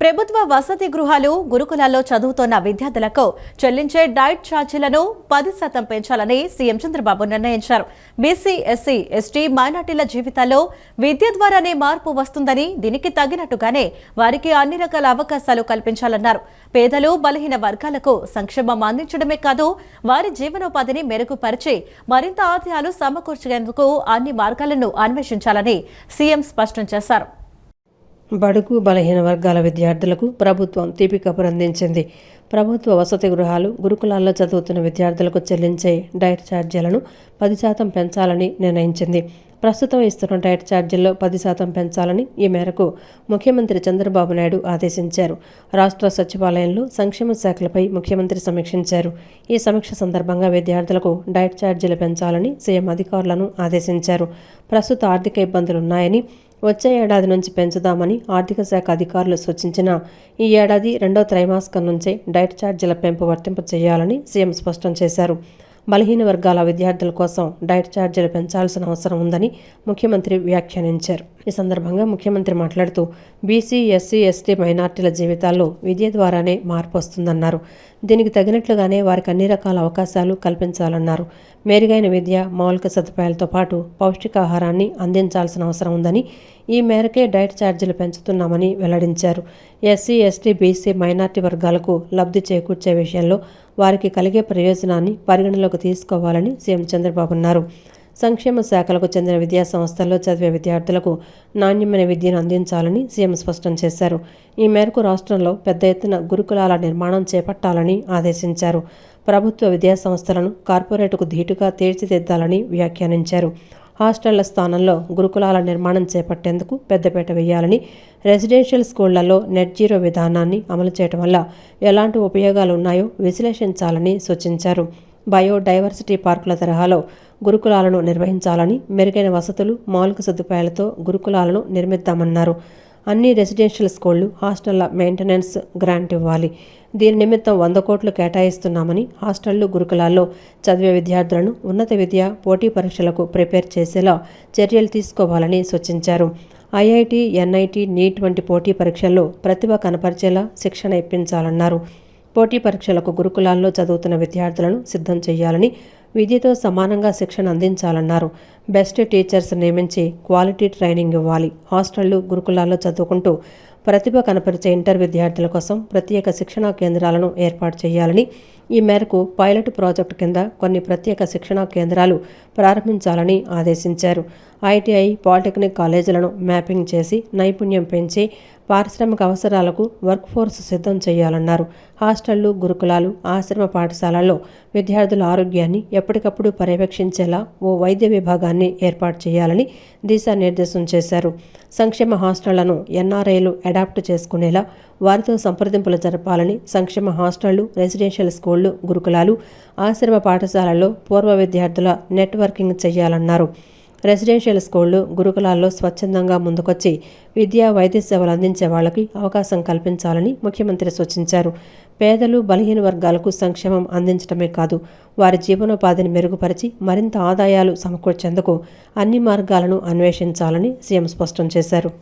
ప్రభుత్వ వసతి గృహాలు గురుకులాల్లో చదువుతోన్న విద్యార్థులకు చెల్లించే డైట్ ఛార్జీలను 10% పెంచాలని సీఎం చంద్రబాబు నిర్ణయించారు. బీసీ, ఎస్సీ, ఎస్టీ, మైనార్టీల జీవితాల్లో విద్య ద్వారానే మార్పు వస్తుందని, దీనికి తగినట్టుగానే వారికి అన్ని రకాల అవకాశాలు కల్పించాలన్నారు. పేదలు, బలహీన వర్గాలకు సంక్షేమం అందించడమే కాదు, వారి జీవనోపాధిని మెరుగుపరిచి మరింత ఆదాయాలు సమకూర్చేందుకు అన్ని మార్గాలను అన్వేషించాలని సీఎం స్పష్టం చేశారు. బడుగు బలహీన వర్గాల విద్యార్థులకు ప్రభుత్వం తీపి కబురు అందించింది. ప్రభుత్వ వసతి గృహాలు గురుకులాల్లో చదువుతున్న విద్యార్థులకు చెల్లించే డైట్ ఛార్జీలను 10% పెంచాలని నిర్ణయించింది. ప్రస్తుతం ఇస్తున్న డైట్ ఛార్జీల్లో 10% పెంచాలని ఈ మేరకు ముఖ్యమంత్రి చంద్రబాబు నాయుడు ఆదేశించారు. రాష్ట్ర సచివాలయంలో సంక్షేమ శాఖలపై ముఖ్యమంత్రి సమీక్షించారు. ఈ సమీక్ష సందర్భంగా విద్యార్థులకు డైట్ ఛార్జీలు పెంచాలని సీఎం అధికారులను ఆదేశించారు. ప్రస్తుత ఆర్థిక ఇబ్బందులున్నాయని, వచ్చే ఏడాది నుంచి పెంచుదామని ఆర్థిక శాఖ అధికారులు సూచించిన ఈ ఏడాది 2వ త్రైమాసికం నుంచే డైట్ ఛార్జీల పెంపు వర్తింప చేయాలని సీఎం స్పష్టం చేశారు. బలహీన వర్గాల విద్యార్థుల కోసం డైట్ ఛార్జీలు పెంచాల్సిన అవసరం ఉందని ముఖ్యమంత్రి వ్యాఖ్యానించారు. ఈ సందర్భంగా ముఖ్యమంత్రి మాట్లాడుతూ బీసీ, ఎస్సీ, ఎస్టీ, మైనార్టీల జీవితాల్లో విద్య ద్వారానే మార్పు వస్తుందన్నారు. దీనికి తగినట్లుగానే వారికి అన్ని రకాల అవకాశాలు కల్పించాలన్నారు. మెరుగైన విద్య, మౌలిక సదుపాయాలతో పాటు పౌష్టికాహారాన్ని అందించాల్సిన అవసరం ఉందని, ఈ మేరకే డైట్ ఛార్జీలు పెంచుతున్నామని వెల్లడించారు. ఎస్సీ, ఎస్టీ, బీసీ, మైనార్టీ వర్గాలకు లబ్ధి చేకూర్చే విషయంలో వారికి కలిగే ప్రయోజనాన్ని పరిగణలోకి తీసుకోవాలని సీఎం చంద్రబాబు అన్నారు. సంక్షేమ శాఖలకు చెందిన విద్యా సంస్థల్లో చదివే విద్యార్థులకు నాణ్యమైన విద్యను అందించాలని సీఎం స్పష్టం చేశారు. ఈ మేరకు రాష్ట్రంలో పెద్ద ఎత్తున గురుకులాల నిర్మాణం చేపట్టాలని ఆదేశించారు. ప్రభుత్వ విద్యా సంస్థలను కార్పొరేటుకు ధీటుగా తీర్చిదిద్దాలని వ్యాఖ్యానించారు. హాస్టళ్ల స్థానంలో గురుకులాల నిర్మాణం చేపట్టేందుకు పెద్దపీట వేయాలని, రెసిడెన్షియల్ స్కూళ్లలో నెట్ జీరో విధానాన్ని అమలు చేయడం వల్ల ఎలాంటి ఉపయోగాలు ఉన్నాయో విశ్లేషించాలని సూచించారు. బయోడైవర్సిటీ పార్కుల తరహాలో గురుకులాలను నిర్వహించాలని, మెరుగైన వసతులు, మౌలిక సదుపాయాలతో గురుకులాలను నిర్మిద్దామన్నారు. అన్ని రెసిడెన్షియల్ స్కూళ్లు, హాస్టళ్ల మెయింటెనెన్స్ గ్రాంట్ ఇవ్వాలి. దీని నిమిత్తం 100 కోట్లు కేటాయిస్తున్నామని, హాస్టళ్లు, గురుకులాల్లో చదివే విద్యార్థులను ఉన్నత విద్య, పోటీ పరీక్షలకు ప్రిపేర్ చేసేలా చర్యలు తీసుకోవాలని సూచించారు. ఐఐటి, ఎన్ఐటి, నీట్ వంటి పోటీ పరీక్షల్లో ప్రతిభ కనపరిచేలా శిక్షణ ఇప్పించాలన్నారు. పోటీ పరీక్షలకు గురుకులాల్లో చదువుతున్న విద్యార్థులను సిద్ధం చేయాలని, విద్యతో సమానంగా శిక్షణ అందించాలన్నారు. బెస్ట్ టీచర్స్ నియమించి క్వాలిటీ ట్రైనింగ్ ఇవ్వాలి. హాస్టళ్లు, గురుకులాల్లో చదువుకుంటూ ప్రతిభ కనపరిచే ఇంటర్ విద్యార్థుల కోసం ప్రత్యేక శిక్షణా కేంద్రాలను ఏర్పాటు చేయాలని, ఈ మేరకు పైలట్ ప్రాజెక్టు కింద కొన్ని ప్రత్యేక శిక్షణా కేంద్రాలు ప్రారంభించాలని ఆదేశించారు. ఐటీఐ, పాలిటెక్నిక్ కాలేజీలను మ్యాపింగ్ చేసి నైపుణ్యం పెంచి పారిశ్రామిక అవసరాలకు వర్క్ఫోర్స్ సిద్ధం చేయాలన్నారు. హాస్టళ్లు, గురుకులాలు, ఆశ్రమ పాఠశాలల్లో విద్యార్థుల ఆరోగ్యాన్ని ఎప్పటికప్పుడు పర్యవేక్షించేలా ఓ వైద్య విభాగాన్ని ఏర్పాటు చేయాలని దిశానిర్దేశం చేశారు. సంక్షేమ హాస్టళ్లను ఎన్ఆర్ఐలు అడాప్ట్ చేసుకునేలా వారితో సంప్రదింపులు జరపాలని, సంక్షేమ హాస్టళ్లు, రెసిడెన్షియల్ స్కూళ్లు, గురుకులాలు, ఆశ్రమ పాఠశాలల్లో పూర్వ విద్యార్థుల నెట్వర్కింగ్ చేయాలన్నారు. రెసిడెన్షియల్ స్కూళ్లు, గురుకులాల్లో స్వచ్ఛందంగా ముందుకొచ్చి విద్యా, వైద్య సేవలు అందించే వాళ్ళకి అవకాశం కల్పించాలని ముఖ్యమంత్రి సూచించారు. పేదలు, బలహీన వర్గాలకు సంక్షేమం అందించడమే కాదు, వారి జీవనోపాధిని మెరుగుపరిచి మరింత ఆదాయాలు సమకూర్చేందుకు అన్ని మార్గాలను అన్వేషించాలని సీఎం స్పష్టం చేశారు.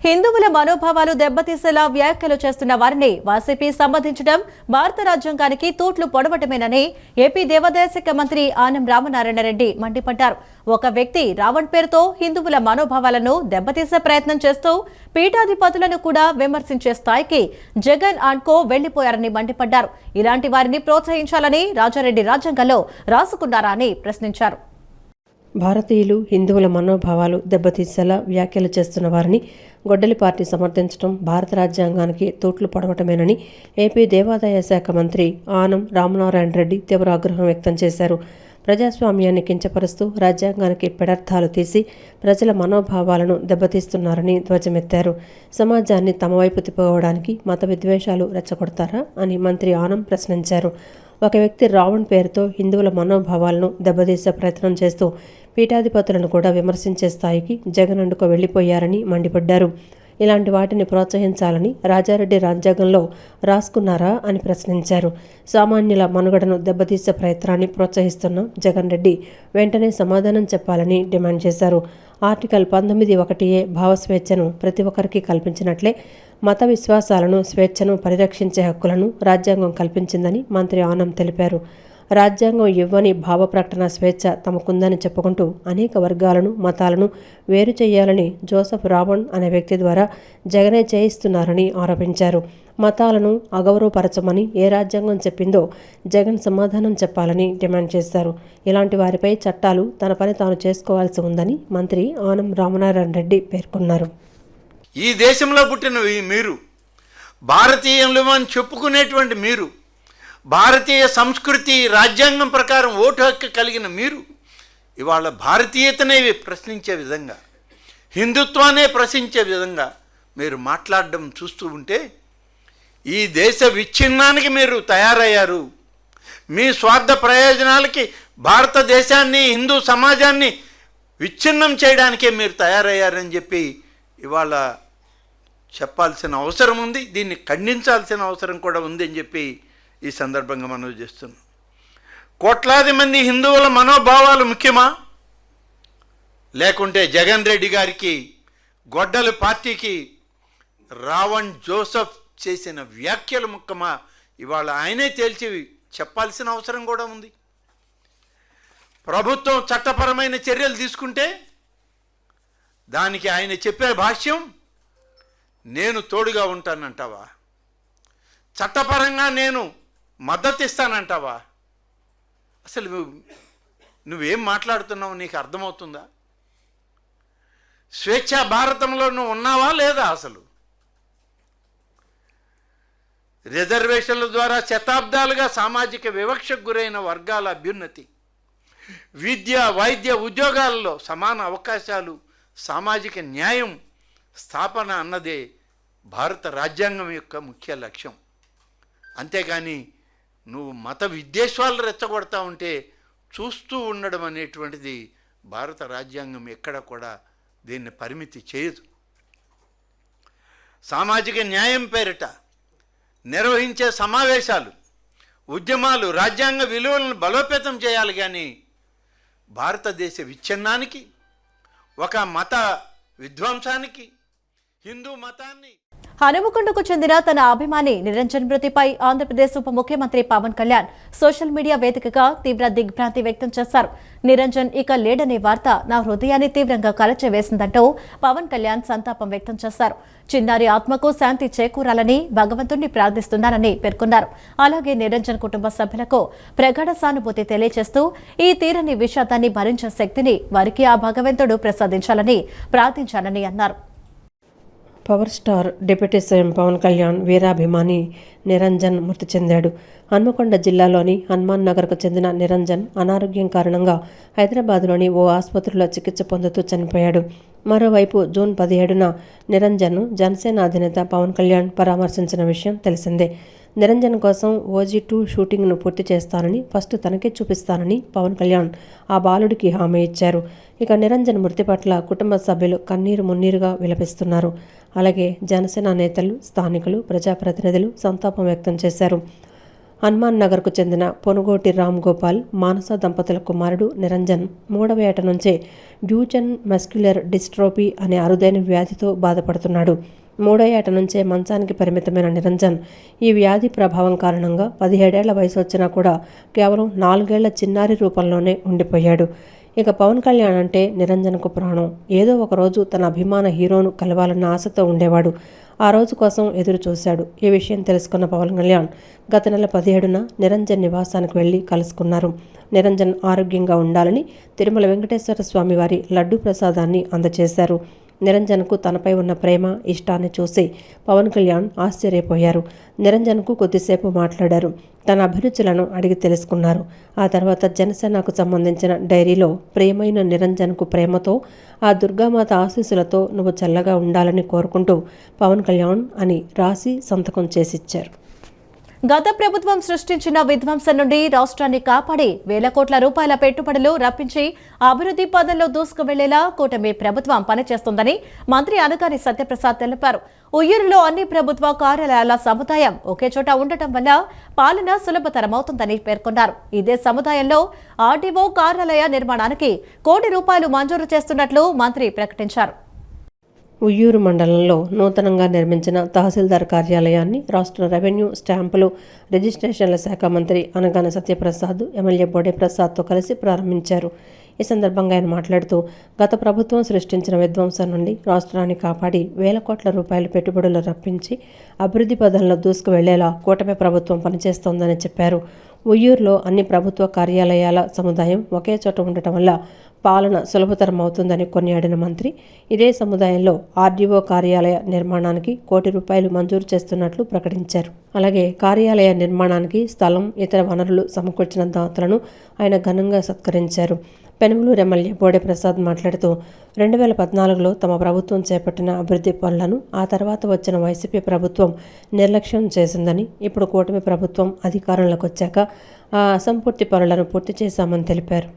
హిందువుల మనోభావాలు దెబ్బతీసేలా వ్యాఖ్యలు చేస్తున్న వారిని వైసీపీ సంబంధించడం భారత రాజ్యాంగానికి తూట్లు పొడవటమేనని ఏపీ దేవాదాయ శాఖ మంత్రి ఆనం రామనారాయణ రెడ్డి మండిపడ్డారు. ఒక వ్యక్తి రావణ్ పేరుతో హిందువుల మనోభావాలను దెబ్బతీసే ప్రయత్నం చేస్తూ పీఠాధిపతులను కూడా విమర్శించే స్థాయికి జగన్ అండ్ కో వెళ్లిపోయారని మండిపడ్డారు. ఇలాంటి వారిని ప్రోత్సహించాలని రాజారెడ్డి రాజ్యాంగంలో రాసుకున్నారా అని ప్రశ్నించారు. భారతీయులు హిందువుల మనోభావాలు దెబ్బతీసేలా వ్యాఖ్యలు చేస్తున్న వారిని గొడ్డలి పార్టీ సమర్థించడం భారత రాజ్యాంగానికి తూట్లు పడవటమేనని ఏపీ దేవాదాయ శాఖ మంత్రి ఆనం రామనారాయణ రెడ్డి తీవ్ర ఆగ్రహం వ్యక్తం చేశారు. ప్రజాస్వామ్యాన్ని కించపరుస్తూ రాజ్యాంగానికి పెడర్థాలు తీసి ప్రజల మనోభావాలను దెబ్బతీస్తున్నారని ధ్వజమెత్తారు. సమాజాన్ని తమ వైపు తిప్పుకోవడానికి మత విద్వేషాలు రెచ్చగొడతారా అని మంత్రి ఆనం ప్రశ్నించారు. ఒక వ్యక్తి రావణ్ పేరుతో హిందువుల మనోభావాలను దెబ్బతీసే ప్రయత్నం చేస్తూ పీఠాధిపతులను కూడా విమర్శించే స్థాయికి జగన్ అండుకు వెళ్లిపోయారని మండిపడ్డారు. ఇలాంటి వాటిని ప్రోత్సహించాలని రాజారెడ్డి రాజ్యాంగంలో రాసుకున్నారా అని ప్రశ్నించారు. సామాన్యుల మనుగడను దెబ్బతీసే ప్రయత్నాన్ని ప్రోత్సహిస్తున్న జగన్ రెడ్డి వెంటనే సమాధానం చెప్పాలని డిమాండ్ చేశారు. ఆర్టికల్ 19(1)(a) భావ స్వేచ్ఛను ప్రతి ఒక్కరికి కల్పించినట్లే మత విశ్వాసాలను, స్వేచ్ఛను పరిరక్షించే హక్కులను రాజ్యాంగం కల్పించిందని మంత్రి ఆనం తెలిపారు. రాజ్యాంగం ఇవ్వని భావ ప్రకటన స్వేచ్ఛ తమకుందని చెప్పుకుంటూ అనేక వర్గాలను, మతాలను వేరు చేయాలని జోసెఫ్ రావణ్ అనే వ్యక్తి ద్వారా జగనే చేయిస్తున్నారని ఆరోపించారు. మతాలను అగౌరవపరచమని ఏ రాజ్యాంగం చెప్పిందో జగన్ సమాధానం చెప్పాలని డిమాండ్ చేశారు. ఇలాంటి వారిపై చట్టాలు తన పని తాను చేసుకోవాల్సి ఉందని మంత్రి ఆనం రామనారాయణ రెడ్డి పేర్కొన్నారు. ఈ దేశంలో పుట్టిన మీరు, భారతీయులు అని చెప్పుకునేటువంటి మీరు, భారతీయ సంస్కృతి రాజ్యాంగం ప్రకారం ఓటు హక్కు కలిగిన మీరు ఇవాళ భారతీయతనే ప్రశ్నించే విధంగా, హిందుత్వాన్నే ప్రశ్నించే విధంగా మీరు మాట్లాడడం చూస్తూ ఉంటే ఈ దేశ విచ్ఛిన్నానికి మీరు తయారయ్యారు. మీ స్వార్థ ప్రయోజనాలకి భారతదేశాన్ని, హిందూ సమాజాన్ని విచ్ఛిన్నం చేయడానికే మీరు తయారయ్యారని చెప్పి ఇవాళ చెప్పాల్సిన అవసరం ఉంది. దీన్ని ఖండించాల్సిన అవసరం కూడా ఉంది అని చెప్పి ఈ సందర్భంగా మనవి చేస్తున్నాం. కోట్లాది మంది హిందువుల మనోభావాలు ముఖ్యమా, లేకుంటే జగన్ రెడ్డి గారికి, గొడ్డలి పార్టీకి రావణ్ జోసెఫ్ చేసిన వ్యాఖ్యలు ముఖ్యమా? ఇవాళ ఆయనే తేల్చి చెప్పాల్సిన అవసరం కూడా ఉంది. ప్రభుత్వం చట్టపరమైన చర్యలు తీసుకుంటే దానికి ఆయన చెప్పే భాష్యం నేను తోడుగా ఉంటానంటావా? చట్టపరంగా నేను మద్దతు ఇస్తానంటావా? అసలు నువ్వేం మాట్లాడుతున్నావు నీకు అర్థమవుతుందా? స్వేచ్ఛా భారతంలో నువ్వు ఉన్నావా లేదా? అసలు రిజర్వేషన్ల ద్వారా శతాబ్దాలుగా సామాజిక వివక్షకు గురైన వర్గాల అభ్యున్నతి, విద్య, వైద్య, ఉద్యోగాలలో సమాన అవకాశాలు, సామాజిక న్యాయం స్థాపన అన్నదే భారత రాజ్యాంగం యొక్క ముఖ్య లక్ష్యం. అంతేగాని నువ్వు మత విద్వేషాలు రెచ్చగొడతా ఉంటే చూస్తూ ఉండడం అనేటువంటిది భారత రాజ్యాంగం ఎక్కడ కూడా దీన్ని పరిమితి చేయదు. సామాజిక న్యాయం పేరిట నిర్వహించే సమావేశాలు, ఉద్యమాలు రాజ్యాంగ విలువలను బలోపేతం చేయాలి. కానీ భారతదేశ విచ్ఛిన్నానికి, ఒక మత విధ్వంసానికి, హిందూ మతాన్ని హనుమకొండకు చెందిన తన అభిమాని నిరంజన్ మృతిపై ఆంధ్రప్రదేశ్ ఉప ముఖ్యమంత్రి పవన్ కళ్యాణ్ సోషల్ మీడియా వేదికగా తీవ్ర దిగ్భ్రాంతి వ్యక్తం చేశారు. నిరంజన్ ఇక లేడనే వార్త నా హృదయాన్ని తీవ్రంగా కలచివేసిందంటూ పవన్ కళ్యాణ్ సంతాపం వ్యక్తం చేశారు. చిన్నారి ఆత్మకు శాంతి చేకూరాలని భగవంతుణ్ణి ప్రార్థిస్తున్నారని పేర్కొన్నారు. అలాగే నిరంజన్ కుటుంబ సభ్యులకు ప్రగాఢ సానుభూతి తెలియజేస్తూ ఈ తీరని విషాదాన్ని భరించే శక్తిని వారికి ఆ భగవంతుడు ప్రసాదించాలని ప్రార్థించాలని అన్నారు. Power star deputy CM Pawan Kalyan వీరాభిమాని నిరంజన్ మృతి చెందాడు. హన్మకొండ జిల్లాలోని హనుమాన్ నగర్కు చెందిన నిరంజన్ అనారోగ్యం కారణంగా హైదరాబాద్లోని ఓ ఆసుపత్రిలో చికిత్స పొందుతూ చనిపోయాడు. మరోవైపు జూన్ 17న నిరంజన్ను జనసేన అధినేత పవన్ కళ్యాణ్ పరామర్శించిన విషయం తెలిసిందే. నిరంజన్ కోసం OG2 షూటింగ్ను పూర్తి చేస్తానని, ఫస్ట్ తనకే చూపిస్తానని పవన్ కళ్యాణ్ ఆ బాలుడికి హామీ ఇచ్చారు. ఇక నిరంజన్ మృతి పట్ల కుటుంబ సభ్యులు కన్నీరు మున్నీరుగా విలపిస్తున్నారు. అలాగే జనసేన నేతలు, స్థానికులు, ప్రజాప్రతినిధులు సంతాపం వ్యక్తం చేశారు. హనుమాన్ నగర్కు చెందిన పొనుగోటి రామ్ గోపాల్, మానస దంపతుల కుమారుడు నిరంజన్ 3వ ఏట నుంచే డ్యూచెన్ మస్క్యులర్ డిస్ట్రోఫీ అనే అరుదైన వ్యాధితో బాధపడుతున్నాడు. 3వ ఏట నుంచే మంచానికి పరిమితమైన నిరంజన్ ఈ వ్యాధి ప్రభావం కారణంగా 17 ఏళ్ల వయసు వచ్చినా కూడా కేవలం 4 ఏళ్ల చిన్నారి రూపంలోనే ఉండిపోయాడు. ఇక పవన్ కళ్యాణ్ అంటే నిరంజన్కు ప్రాణం. ఏదో ఒక రోజు తన అభిమాన హీరోను కలవాలన్న ఆశతో ఉండేవాడు. ఆ రోజు కోసం ఎదురు చూశాడు. ఈ విషయం తెలుసుకున్న పవన్ కళ్యాణ్ గత నెల 17న నిరంజన్ నివాసానికి వెళ్లి కలుసుకున్నారు. నిరంజన్ ఆరోగ్యంగా ఉండాలని తిరుమల వెంకటేశ్వర స్వామి వారి లడ్డూ ప్రసాదాన్ని అందజేశారు. నిరంజన్కు తనపై ఉన్న ప్రేమ, ఇష్టాన్ని చూసి పవన్ కళ్యాణ్ ఆశ్చర్యపోయారు. నిరంజన్కు కొద్దిసేపు మాట్లాడారు. తన అభిరుచులను అడిగి తెలుసుకున్నారు. ఆ తర్వాత జనసేనకు సంబంధించిన డైరీలో ప్రియమైన నిరంజన్కు ప్రేమతో, ఆ దుర్గామాత ఆశీస్సులతో నువ్వు చల్లగా ఉండాలని కోరుకుంటూ పవన్ కళ్యాణ్ అని రాసి సంతకం చేసిచ్చారు. గత ప్రభుత్వం సృష్టించిన విధ్వంసం నుండి రాష్ట్రాన్ని కాపాడి వేల కోట్ల రూపాయల పెట్టుబడులు రప్పించి అభివృద్ధి పదంలో దూసుకువెళ్లేలా కూటమి ప్రభుత్వం పనిచేస్తోందని మంత్రి అనగాని సత్యప్రసాద్ తెలిపారు. ఉయ్యూరులో అన్ని ప్రభుత్వ కార్యాలయాల సముదాయం ఒకే చోట ఉండటం వల్ల పాలన సులభతరమవుతుందని పేర్కొన్నారు. ఇదే సముదాయంలో ఆర్డీఓ కార్యాలయ నిర్మాణానికి ₹1 కోటి మంజూరు చేస్తున్నట్లు మంత్రి ప్రకటించారు. ఉయ్యూరు మండలంలో నూతనంగా నిర్మించిన తహసీల్దార్ కార్యాలయాన్ని రాష్ట్ర రెవెన్యూ, స్టాంపులు, రిజిస్ట్రేషన్ల శాఖ మంత్రి అనగాని సత్యప్రసాద్ ఎమ్మెల్యే బోడే ప్రసాద్తో కలిసి ప్రారంభించారు. ఈ సందర్భంగా ఆయన మాట్లాడుతూ గత ప్రభుత్వం సృష్టించిన విధ్వంసం నుండి రాష్ట్రాన్ని కాపాడి వేల కోట్ల రూపాయల పెట్టుబడులు రప్పించి అభివృద్ధి పదంలో దూసుకు వెళ్లేలా కూటమి ప్రభుత్వం పనిచేస్తోందని చెప్పారు. ఉయ్యూరులో అన్ని ప్రభుత్వ కార్యాలయాల సముదాయం ఒకే చోట ఉండటం వల్ల పాలన సులభతరం అవుతుందని కొనియాడిన మంత్రి ఇదే సముదాయంలో ఆర్డీఓ కార్యాలయ నిర్మాణానికి ₹1 కోటి మంజూరు చేస్తున్నట్లు ప్రకటించారు. అలాగే కార్యాలయ నిర్మాణానికి స్థలం, ఇతర వనరులు సమకూర్చిన దాతలను ఆయన ఘనంగా సత్కరించారు. పెనుమలూరు ఎమ్మెల్యే బోడే ప్రసాద్ మాట్లాడుతూ 2014లో తమ ప్రభుత్వం చేపట్టిన అభివృద్ధి పనులను ఆ తర్వాత వచ్చిన వైసీపీ ప్రభుత్వం నిర్లక్ష్యం చేసిందని, ఇప్పుడు కూటమి ప్రభుత్వం అధికారంలోకి వచ్చాక ఆ అసంపూర్తి పనులను పూర్తి చేశామని తెలిపారు.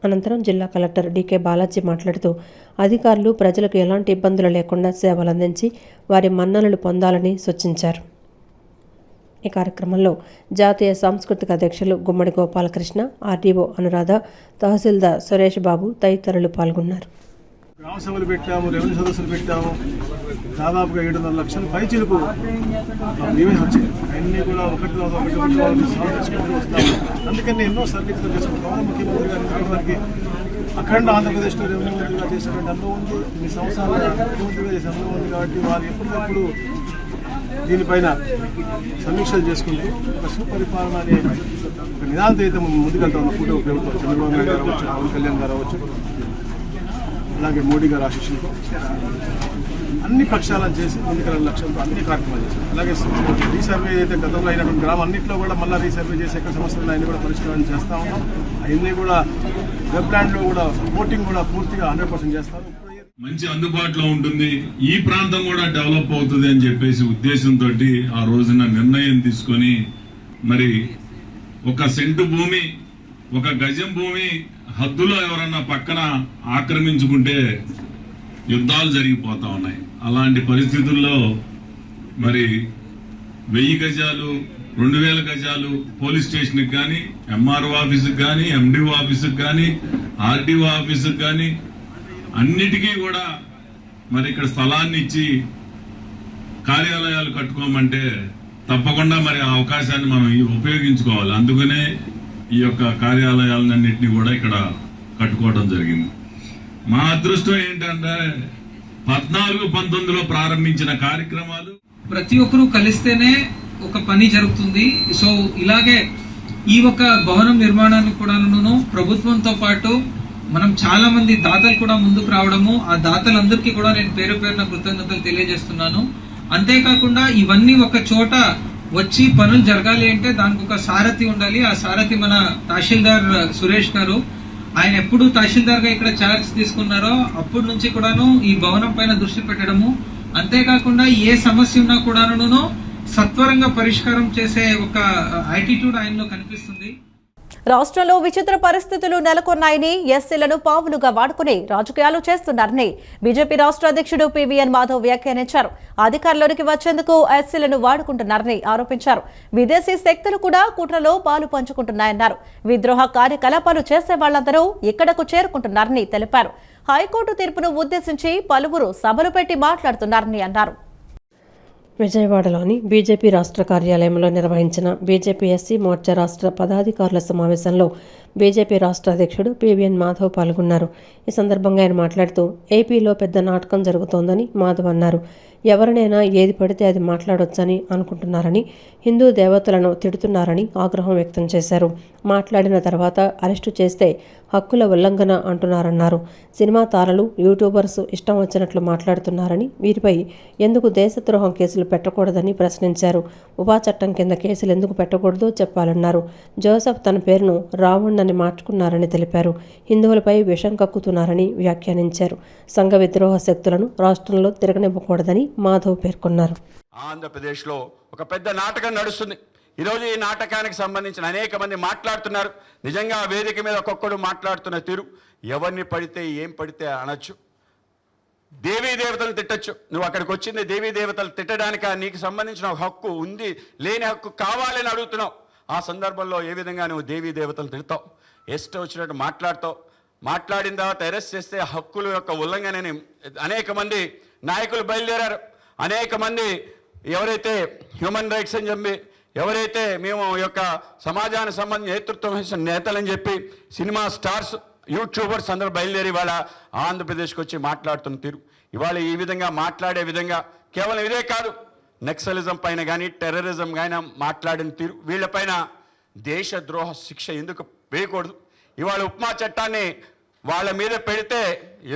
అనంతరం జిల్లా కలెక్టర్ డీకే బాలాజీ మాట్లాడుతూ అధికారులు ప్రజలకు ఎలాంటి ఇబ్బందులు లేకుండా సేవలందించి వారి మన్ననలు పొందాలని సూచించారు. ఈ కార్యక్రమంలో జాతీయ సాంస్కృతిక అధ్యక్షులు గుమ్మడి గోపాలకృష్ణ, ఆర్డీఓ అనురాధ, తహసీల్దార్ సురేష్ బాబు తదితరులు పాల్గొన్నారు. గ్రామ సభలు పెట్టాము, రెవెన్యూ సదస్సులు పెట్టాము. దాదాపుగా 700 లక్షల పైచిలకు లీవేజ్ వచ్చాయి. అన్నీ కూడా ఒకటి సాల్వ్ చేసుకుంటూ వస్తాము. అందుకని ఎన్నో సర్వీసులు చేసుకుంటాం. ముఖ్యమంత్రి గారు వారికి అఖండ ఆంధ్రప్రదేశ్లో రెవెన్యూ మంత్రిగా చేసినటువంటి అనుభవం ఉంది. ఈ సంవత్సరాలు ముఖ్యమంత్రిగా చేసిన అనుభవం ఉంది. కాబట్టి వారు ఎప్పటికప్పుడు దీనిపైన సమీక్షలు చేసుకుంటూ ఒక సుపరిపాలన అనే ఒక నిదానంతో అయితే ముందుకెళ్తా ఉన్న కూటమి ప్రభుత్వం చంద్రబాబు నాయుడు గారు అవ్వచ్చు, పవన్ కళ్యాణ్ గారు అవ్వచ్చు, అలాగే మోడీ గారు ఆశీస్సులతో అన్ని పక్షాలను చేసి ముందుకెళ్ళిన లక్ష్యంతో అన్ని కార్యక్రమాలు చేశారు. అలాగే రీసర్వే అయితే గతంలో అయినటువంటి గ్రామం అన్నింటిలో కూడా మళ్ళీ రీసర్వే చేసి ఎక్కడ సమస్యలు అన్నీ కూడా పరిష్కారం చేస్తూ ఉన్నాం. అవన్నీ కూడా వెబ్ ల్యాండ్లో కూడా ఓటింగ్ కూడా పూర్తిగా 100% చేస్తారు. మంచి అందుబాటులో ఉంటుంది, ఈ ప్రాంతం కూడా డెవలప్ అవుతుంది అని చెప్పేసి ఉద్దేశంతో ఆ రోజున నిర్ణయం తీసుకొని మరి 1 సెంటు భూమి, 1 గజం భూమి హద్దులో ఎవరన్నా పక్కన ఆక్రమించుకుంటే యుద్ధాలు జరిగిపోతా ఉన్నాయి. అలాంటి పరిస్థితుల్లో మరి 1000 గజాలు, 2000 గజాలు పోలీస్ స్టేషన్కి కానీ, ఎంఆర్ఓ ఆఫీసుకి కానీ, ఎండిఓ ఆఫీసుకి కానీ, ఆర్డీఓ ఆఫీసుకి కానీ అన్నిటికీ కూడా మరి ఇక్కడ స్థలాన్ని ఇచ్చి కార్యాలయాలు కట్టుకోమంటే తప్పకుండా మరి ఆ అవకాశాన్ని మనం ఉపయోగించుకోవాలి. అందుకనే ఈ యొక్క కార్యాలయాలన్నింటినీ కూడా ఇక్కడ కట్టుకోవడం జరిగింది. మా అదృష్టం ఏంటంటే 14-19లో ప్రారంభించిన కార్యక్రమాలు ప్రతి ఒక్కరూ కలిస్తేనే ఒక పని జరుగుతుంది. సో ఇలాగే ఈ ఒక భవనం నిర్మాణానికి కూడాను ప్రభుత్వంతో పాటు మనం చాలా మంది దాతలు కూడా ముందుకు రావడము, ఆ దాతలందరికీ కూడా నేను పేరు పేరున కృతజ్ఞతలు తెలియజేస్తున్నాను. అంతేకాకుండా ఇవన్నీ ఒక చోట వచ్చి పనులు జరగాలి అంటే దానికి ఒక సారథి ఉండాలి. ఆ సారథి మన తహసీల్దార్ సురేష్ గారు. ఆయన ఎప్పుడు తహసీల్దార్ గా ఇక్కడ చార్జ్ తీసుకున్నారో అప్పటి నుంచి కూడాను ఈ భవనం పైన దృష్టి పెట్టడము, అంతేకాకుండా ఏ సమస్య ఉన్నా కూడాను సత్వరంగా పరిష్కారం చేసే ఒక యాటిట్యూడ్ ఆయనలో కనిపిస్తుంది. రాష్ట్రంలో విచిత్ర పరిస్థితులు నెలకొన్నాయని, ఎస్సీలను పావులుగా వాడుకుని రాజకీయాలు చేస్తున్నారని బీజేపీ రాష్ట్ర అధ్యక్షుడు పీవీఎన్ మాధవ్ వ్యాఖ్యానించారు. అధికారంలోకి వచ్చేందుకు ఎస్సీలను వాడుకుంటున్నారని ఆరోపించారు. విదేశీ శక్తులు కూడా కుట్రలో పాలు పంచుకుంటున్నాయన్నారు. విద్రోహ కార్యకలాపాలు చేసే వాళ్లందరూ ఇక్కడకు చేరుకుంటున్నారని తెలిపారు. హైకోర్టు తీర్పును ఉద్దేశించి పలువురు సభలు పెట్టి మాట్లాడుతున్నారని అన్నారు. విజయవాడలోని బీజేపీ రాష్ట్ర కార్యాలయంలో నిర్వహించిన బీజేపీ ఎస్సీ మోర్చా రాష్ట్ర పదాధికారుల సమావేశంలో బీజేపీ రాష్ట్ర అధ్యక్షుడు పీవీఎన్ మాధవ్ పాల్గొన్నారు. ఈ సందర్భంగా ఆయన మాట్లాడుతూ ఏపీలో పెద్ద నాటకం జరుగుతోందని మాధవ్ అన్నారు. ఎవరినైనా ఏది పడితే అది మాట్లాడొచ్చని అనుకుంటున్నారని, హిందూ దేవతలను తిడుతున్నారని ఆగ్రహం వ్యక్తం చేశారు. మాట్లాడిన తర్వాత అరెస్టు చేస్తే హక్కుల ఉల్లంఘన అంటున్నారన్నారు. సినిమా తారలు, యూట్యూబర్స్ ఇష్టం వచ్చినట్లు మాట్లాడుతున్నారని, వీరిపై ఎందుకు దేశద్రోహం కేసులు పెట్టకూడదని ప్రశ్నించారు. ఉపా చట్టం కింద కేసులు ఎందుకు పెట్టకూడదో చెప్పాలన్నారు. జోసెఫ్ తన పేరును రావణ్ణని మార్చుకున్నారని తెలిపారు. హిందువులపై విషం కక్కుతున్నారని వ్యాఖ్యానించారు. సంఘ విద్రోహ శక్తులను రాష్ట్రంలో తిరగనివ్వకూడదని మాధవ్ పేర్కొన్నారు. ఆంధ్రప్రదేశ్లో ఒక పెద్ద నాటకం నడుస్తుంది. ఈరోజు ఈ నాటకానికి సంబంధించిన అనేక మంది మాట్లాడుతున్నారు. నిజంగా ఆ వేదిక మీద ఒక్కొక్కడు మాట్లాడుతున్న తీరు ఎవరిని పడితే ఏం పడితే అనొచ్చు. దేవీ దేవతలు తిట్టచ్చు. నువ్వు అక్కడికి వచ్చింది దేవీ దేవతలు తిట్టడానిక? నీకు సంబంధించిన హక్కు ఉంది, లేని హక్కు కావాలని అడుగుతున్నావు. ఆ సందర్భంలో ఏ విధంగా నువ్వు దేవీ దేవతలు తిడతావు? ఎస్ట్ వచ్చినట్టు మాట్లాడతావు. మాట్లాడిన తర్వాత అరెస్ట్ చేస్తే హక్కుల యొక్క ఉల్లంఘనని అనేక మంది నాయకులు బయలుదేరారు. అనేక మంది ఎవరైతే హ్యూమన్ రైట్స్ అని చెప్పి, ఎవరైతే మేము యొక్క సమాజానికి సంబంధించి నేతృత్వం వహించిన నేతలని చెప్పి సినిమా స్టార్స్, యూట్యూబర్స్ అందరూ బయలుదేరి ఇవాళ ఆంధ్రప్రదేశ్కి వచ్చి మాట్లాడుతున్న తీరు, ఇవాళ ఈ విధంగా మాట్లాడే విధంగా కేవలం ఇదే కాదు, నక్సలిజం పైన కానీ టెర్రరిజం కానీ మాట్లాడిన తీరు, వీళ్ళపైన దేశద్రోహ శిక్ష ఎందుకు వేయకూడదు? ఇవాళ ఉపమా చట్టాన్ని వాళ్ళ మీద పెడితే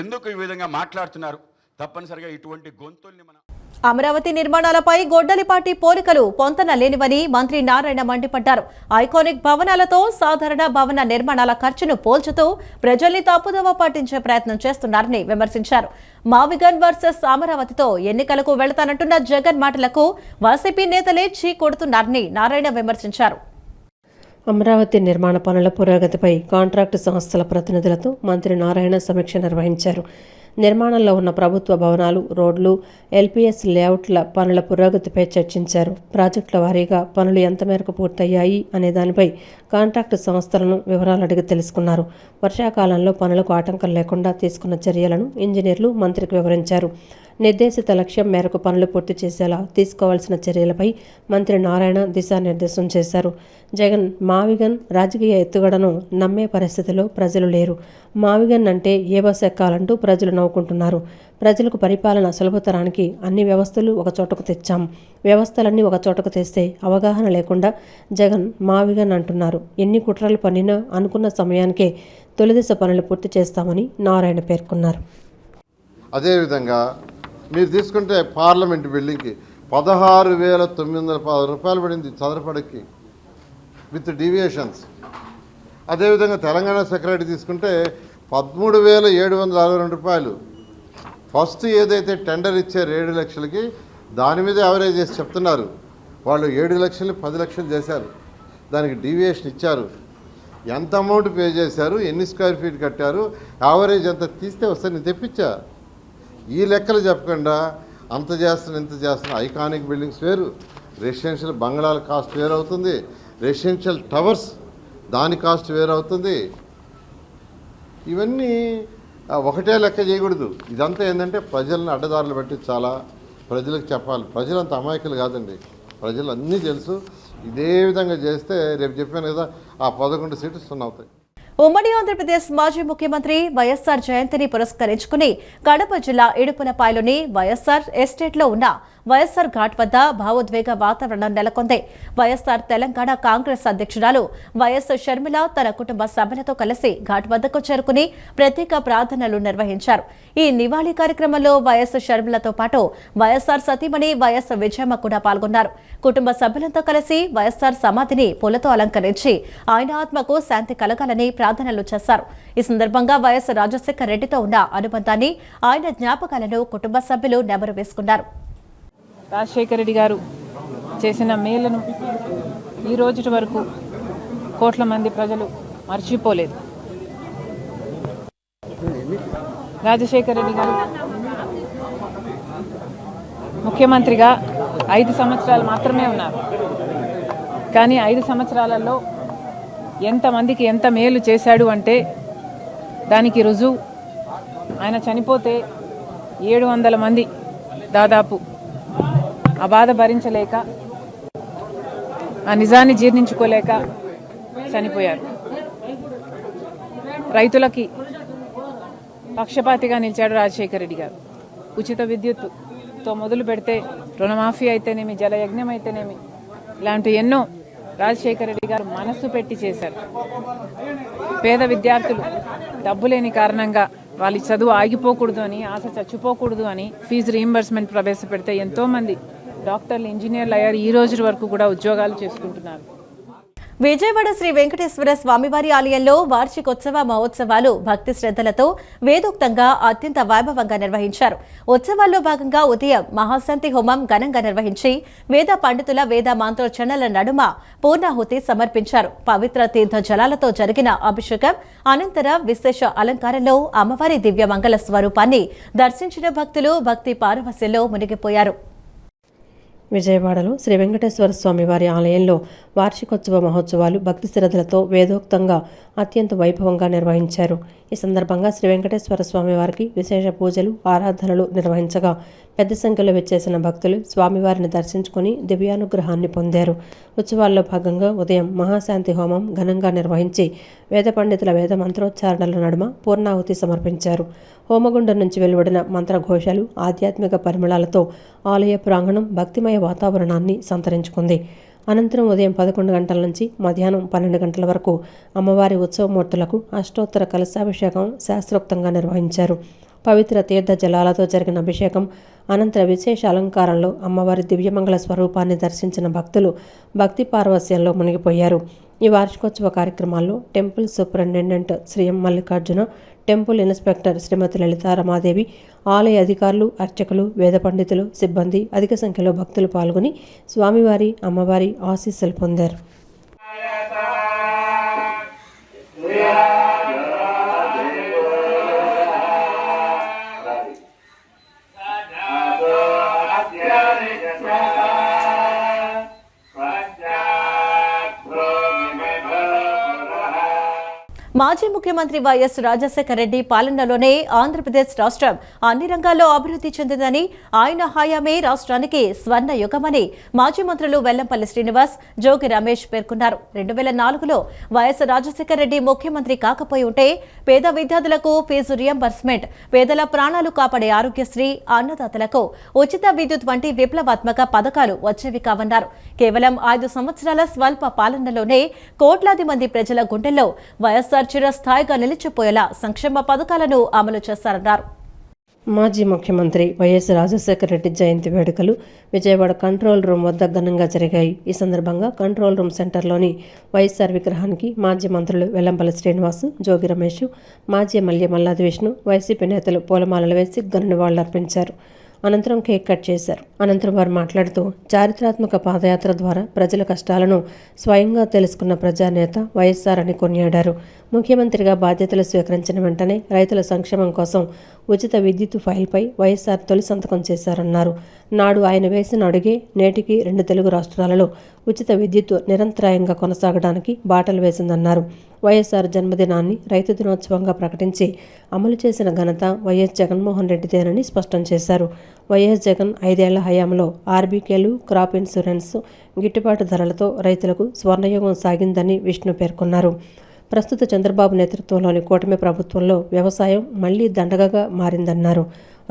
ఎందుకు ఈ విధంగా మాట్లాడుతున్నారు? తప్పనిసరిగా ఇటువంటి గొంతుల్ని మనం అమరావతి నిర్మాణాలపై గొడ్డలిపాటి పోలికలు పొంతన లేనివని మంత్రి నారాయణ మండిపడ్డారు. ఐకానిక్ భవనాలతో సాధారణ భవన నిర్మాణాల ఖర్చును పోల్చుతూ ప్రజల్ని తప్పుదోవ పట్టించే ప్రయత్నం చేస్తున్నారని విమర్శించారు. మావిగన్ వర్సెస్ అమరావతితో ఎన్నికలకు వెళతానంటున్న జగన్ మాటలకు వైసీపీ నేతలే చీ కొడుతున్నారని నారాయణ విమర్శించారు. అమరావతి నిర్మాణ పనుల పురోగతిపై కాంట్రాక్టు సంస్థల ప్రతినిధులతో మంత్రి నారాయణ సమీక్ష నిర్వహించారు. నిర్మాణంలో ఉన్న ప్రభుత్వ భవనాలు, రోడ్లు, ఎల్పీఎస్ లేఅవుట్ల పనుల పురోగతిపై చర్చించారు. ప్రాజెక్టుల వారీగా పనులు ఎంత మేరకు పూర్తయ్యాయి అనే దానిపై కాంట్రాక్టు సంస్థలను వివరాలు అడిగి తెలుసుకున్నారు. వర్షాకాలంలో పనులకు ఆటంకం లేకుండా తీసుకున్న చర్యలను ఇంజనీర్లు మంత్రికి వివరించారు. నిర్దేశిత లక్ష్యం మేరకు పనులు పూర్తి చేసేలా తీసుకోవాల్సిన చర్యలపై మంత్రి నారాయణ దిశానిర్దేశం చేశారు. జగన్ మావిగన్ రాజకీయ ఎత్తుగడను నమ్మే పరిస్థితిలో ప్రజలు లేరు. మావిగన్ అంటే ఏ బస్ ఎక్కాలంటూ ప్రజలు నవ్వుకుంటున్నారు. ప్రజలకు పరిపాలన సులభతరానికి అన్ని వ్యవస్థలు ఒక చోటకు తెచ్చాం. వ్యవస్థలన్నీ ఒక చోటకు తెస్తే అవగాహన లేకుండా జగన్ మావిగన్ అంటున్నారు. ఎన్ని కుట్రలు పన్నినా అనుకున్న సమయానికే తొలిదశ పనులు పూర్తి చేస్తామని నారాయణ పేర్కొన్నారు. అదేవిధంగా మీరు తీసుకుంటే పార్లమెంట్ బిల్డింగ్కి 16,910 రూపాయలు పడింది చదరపడికి విత్ డీవియేషన్స్. అదేవిధంగా తెలంగాణ సెక్రటరీ తీసుకుంటే 13,762 రూపాయలు. ఫస్ట్ ఏదైతే టెండర్ ఇచ్చారు 7 లక్షలకి, దాని మీద యావరేజ్ చేసి చెప్తున్నారు. వాళ్ళు 7 లక్షలు 10 లక్షలు చేశారు, దానికి డీవియేషన్ ఇచ్చారు. ఎంత అమౌంట్ పే చేశారు, ఎన్ని స్క్వేర్ ఫీట్ కట్టారు, యావరేజ్ ఎంత తీస్తే వస్తే నేను తెప్పించా. ఈ లెక్కలు చెప్పకుండా అంత చేస్తున్నా ఇంత చేస్తున్నా. ఐకానిక్ బిల్డింగ్స్ వేరు, రెసిడెన్షియల్ బంగ్లాల కాస్ట్ వేరు అవుతుంది, రెసిడెన్షియల్ టవర్స్ దాని కాస్ట్ వేరు అవుతుంది. ఇవన్నీ ఒకటే లెక్క చేయకూడదు. ఇదంతా ఏంటంటే ప్రజలను అడ్డదారులు పెట్టి చాలా ప్రజలకు చెప్పాలి. ప్రజలంత అమాయకులు కాదండి, ప్రజలు అన్నీ తెలుసు. ఇదే విధంగా చేస్తే రేపు చెప్పాను కదా, ఆ 11 సీట్లు 0 అవుతాయి. ఉమ్మడి ఆంధ్రప్రదేశ్ మాజీ ముఖ్యమంత్రి వైఎస్ఆర్ జయంతిని పురస్కరించుకుని కడప జిల్లా ఇడుపులపాయలోని వైఎస్ఆర్ ఎస్టేట్లో ఉన్న వైఎస్ఆర్ ఘాట్ వద్ద భావోద్వేగ వాతావరణం నెలకొంది. వైఎస్ఆర్ తెలంగాణ కాంగ్రెస్ అధ్యక్షురాలు వైఎస్ షర్మిల తన కుటుంబ సభ్యులతో కలిసి ఘాట్ వద్దకు చేరుకుని ప్రత్యేక ప్రార్థనలు నిర్వహించారు. ఈ నివాళి కార్యక్రమంలో వైఎస్ షర్మిలతో పాటు వైఎస్ఆర్ సతీమణి వైఎస్ విజయమ్మ కూడా పాల్గొన్నారు. కుటుంబ సభ్యులతో కలిసి వైఎస్ఆర్ సమాధిని పూలతో అలంకరించి ఆయన ఆత్మకు శాంతి కలగాలని ప్రార్థనలు చేశారు. ఈ సందర్భంగా వైఎస్ రాజశేఖర్ రెడ్డితో ఉన్న అనుబంధాన్ని, ఆయన జ్ఞాపకాలను కుటుంబ సభ్యులు నెమరు వేసుకున్నారు. రాజశేఖర రెడ్డి గారు చేసిన మేలును ఈ రోజు వరకు కోట్ల మంది ప్రజలు మర్చిపోలేదు. రాజశేఖర రెడ్డి గారు ముఖ్యమంత్రిగా 5 సంవత్సరాలు మాత్రమే ఉన్నారు. కానీ 5 సంవత్సరాలలో ఎంతమందికి ఎంత మేలు చేశాడు అంటే దానికి రుజువు ఆయన చనిపోతే 700 మంది దాదాపు ఆ బాధ భరించలేక, ఆ నిజాన్ని జీర్ణించుకోలేక చనిపోయారు. రైతులకి పక్షపాతిగా నిలిచాడు రాజశేఖర రెడ్డి గారు. ఉచిత విద్యుత్తుతో మొదలు పెడితే రుణమాఫీ అయితేనేమి, జలయజ్ఞం అయితేనేమి, ఇలాంటి ఎన్నో రాజశేఖర రెడ్డి గారు మనస్సు పెట్టి చేశారు. పేద విద్యార్థులు డబ్బు లేని కారణంగా వాళ్ళ చదువు ఆగిపోకూడదు అని, ఆశ చచ్చిపోకూడదు అని ఫీజు రీయింబర్స్మెంట్ ప్రవేశపెడితే ఎంతోమంది డాక్టర్లు, ఇంజనీర్లు అయ్యారు. ఈ రోజు వరకు కూడా ఉద్యోగాలు చేసుకుంటున్నారు. విజయవాడ శ్రీ వెంకటేశ్వర స్వామివారి ఆలయంలో వార్షికోత్సవ మహోత్సవాలు భక్తి శ్రద్ధలతో వేదోక్తంగా అత్యంత వైభవంగా నిర్వహించారు. ఉత్సవాల్లో భాగంగా ఉదయం మహాశాంతి హోమం ఘనంగా నిర్వహించి వేద పండితుల వేద మంత్రోచ్చరణల నడుమ పూర్ణాహుతి సమర్పించారు. పవిత్ర తీర్థ జలాలతో జరిగిన అభిషేకం అనంతరం విశేష అలంకారంలో అమ్మవారి దివ్య మంగళ స్వరూపాన్ని దర్శించిన భక్తులు భక్తి పారవస్యంలో మునిగిపోయారు. విజయవాడలో శ్రీ వెంకటేశ్వర స్వామివారి ఆలయంలో వార్షికోత్సవ మహోత్సవాలు భక్తి శ్రద్ధలతో వేదోక్తంగా అత్యంత వైభవంగా నిర్వహించారు. ఈ సందర్భంగా శ్రీ వెంకటేశ్వర స్వామివారికి విశేష పూజలు ఆరాధనలు నిర్వహించగా పెద్ద సంఖ్యలో విచ్చేసిన భక్తులు స్వామివారిని దర్శించుకుని దివ్యానుగ్రహాన్ని పొందారు. ఉత్సవాల్లో భాగంగా ఉదయం మహాశాంతి హోమం ఘనంగా నిర్వహించి వేద పండితుల వేద మంత్రోచ్చారణల నడుమ పూర్ణాహుతి సమర్పించారు. హోమగుండం నుంచి వెలువడిన మంత్రఘోషాలు ఆధ్యాత్మిక పరిమళాలతో ఆలయ ప్రాంగణం భక్తిమయ వాతావరణాన్ని సంతరించుకుంది. అనంతరం ఉదయం 11 గంటల నుంచి మధ్యాహ్నం 12 గంటల వరకు అమ్మవారి ఉత్సవమూర్తులకు అష్టోత్తర కలశాభిషేకం శాస్త్రోక్తంగా నిర్వహించారు. పవిత్ర తీర్థ జలాలతో జరిగిన అభిషేకం అనంతర విశేష అలంకారంలో అమ్మవారి దివ్యమంగళ స్వరూపాన్ని దర్శించిన భక్తులు భక్తి పారవస్యంలో మునిగిపోయారు. ఈ వార్షికోత్సవ కార్యక్రమాల్లో టెంపుల్ సూపరింటెండెంట్ శ్రీ ఎం మల్లికార్జున, టెంపుల్ ఇన్స్పెక్టర్ శ్రీమతి లలితా రమాదేవి, ఆలయ అధికారులు, అర్చకులు, వేద పండితులు, సిబ్బంది అధిక సంఖ్యలో భక్తులు పాల్గొని స్వామివారి అమ్మవారి ఆశీస్సులు పొందారు. మాజీ ముఖ్యమంత్రి వైఎస్ రాజశేఖర రెడ్డి పాలనలోనే ఆంధ్రప్రదేశ్ రాష్ట్రం అన్ని రంగాల్లో అభివృద్ధి చెందిందని, ఆయన హయామే రాష్ట్రానికి స్వర్ణ యుగమని మాజీ మంత్రులు వెల్లంపల్లి శ్రీనివాస్, జోగి రమేష్ పేర్కొన్నారు. 2004లో వైఎస్ రాజశేఖర రెడ్డి ముఖ్యమంత్రి కాకపోయి ఉంటే పేద విద్యార్థులకు ఫీజు రియంబర్స్మెంట్, పేదల ప్రాణాలు కాపాడే ఆరోగ్యశ్రీ, అన్నదాతలకు ఉచిత విద్యుత్ వంటి విప్లవాత్మక పథకాలు వచ్చేవి కావన్నారు. కేవలం 5 సంవత్సరాల స్వల్ప పాలనలోనే కోట్లాది మంది ప్రజల గుండెల్లో వైఎస్ఆర్ చిరస్థాయిగా నిలిచిపోయేలా సంక్షేమ పథకాలను అమలు చేశారన్నారు. మాజీ ముఖ్యమంత్రి వైఎస్ రాజశేఖర రెడ్డి జయంతి వేడుకలు విజయవాడ కంట్రోల్ రూమ్ వద్ద ఘనంగా జరిగాయి. ఈ సందర్భంగా కంట్రోల్ రూమ్ సెంటర్లోని వైఎస్ఆర్ విగ్రహానికి మాజీ మంత్రులు వెల్లంపల్లి శ్రీనివాస్, జోగి రమేష్, మాజీ ఎమ్మెల్యే మల్లాది విష్ణు, వైసీపీ నేతలు పూలమాలలు వేసి ఘన నివాళులర్పించారు. అనంతరం కేక్ కట్ చేశారు. అనంతరం వారు మాట్లాడుతూ చారిత్రాత్మక పాదయాత్ర ద్వారా ప్రజల కష్టాలను స్వయంగా తెలుసుకున్న ప్రజానేత వైఎస్ఆర్ అని కొనియాడారు. ముఖ్యమంత్రిగా బాధ్యతలు స్వీకరించిన వెంటనే రైతుల సంక్షేమం కోసం ఉచిత విద్యుత్ ఫైల్పై వైఎస్ఆర్ తొలి సంతకం చేశారన్నారు. నాడు ఆయన వేసిన అడుగే నేటికి 2 తెలుగు రాష్ట్రాలలో ఉచిత విద్యుత్ నిరంతరాయంగా కొనసాగడానికి బాటలు వేసిందన్నారు. వైఎస్ఆర్ జన్మదినాన్ని రైతు దినోత్సవంగా ప్రకటించి అమలు చేసిన ఘనత వైఎస్ జగన్మోహన్ రెడ్డిదేనని స్పష్టం చేశారు. వైఎస్ జగన్ 5 ఏళ్ల హయాంలో ఆర్బీకేలు, క్రాప్ ఇన్సూరెన్స్ గిట్టుబాటు ధరలతో రైతులకు స్వర్ణయుగం సాగిందని విష్ణు పేర్కొన్నారు. ప్రస్తుత చంద్రబాబు నేతృత్వంలోని కూటమి ప్రభుత్వంలో వ్యవసాయం మళ్లీ దండగగా మారిందన్నారు.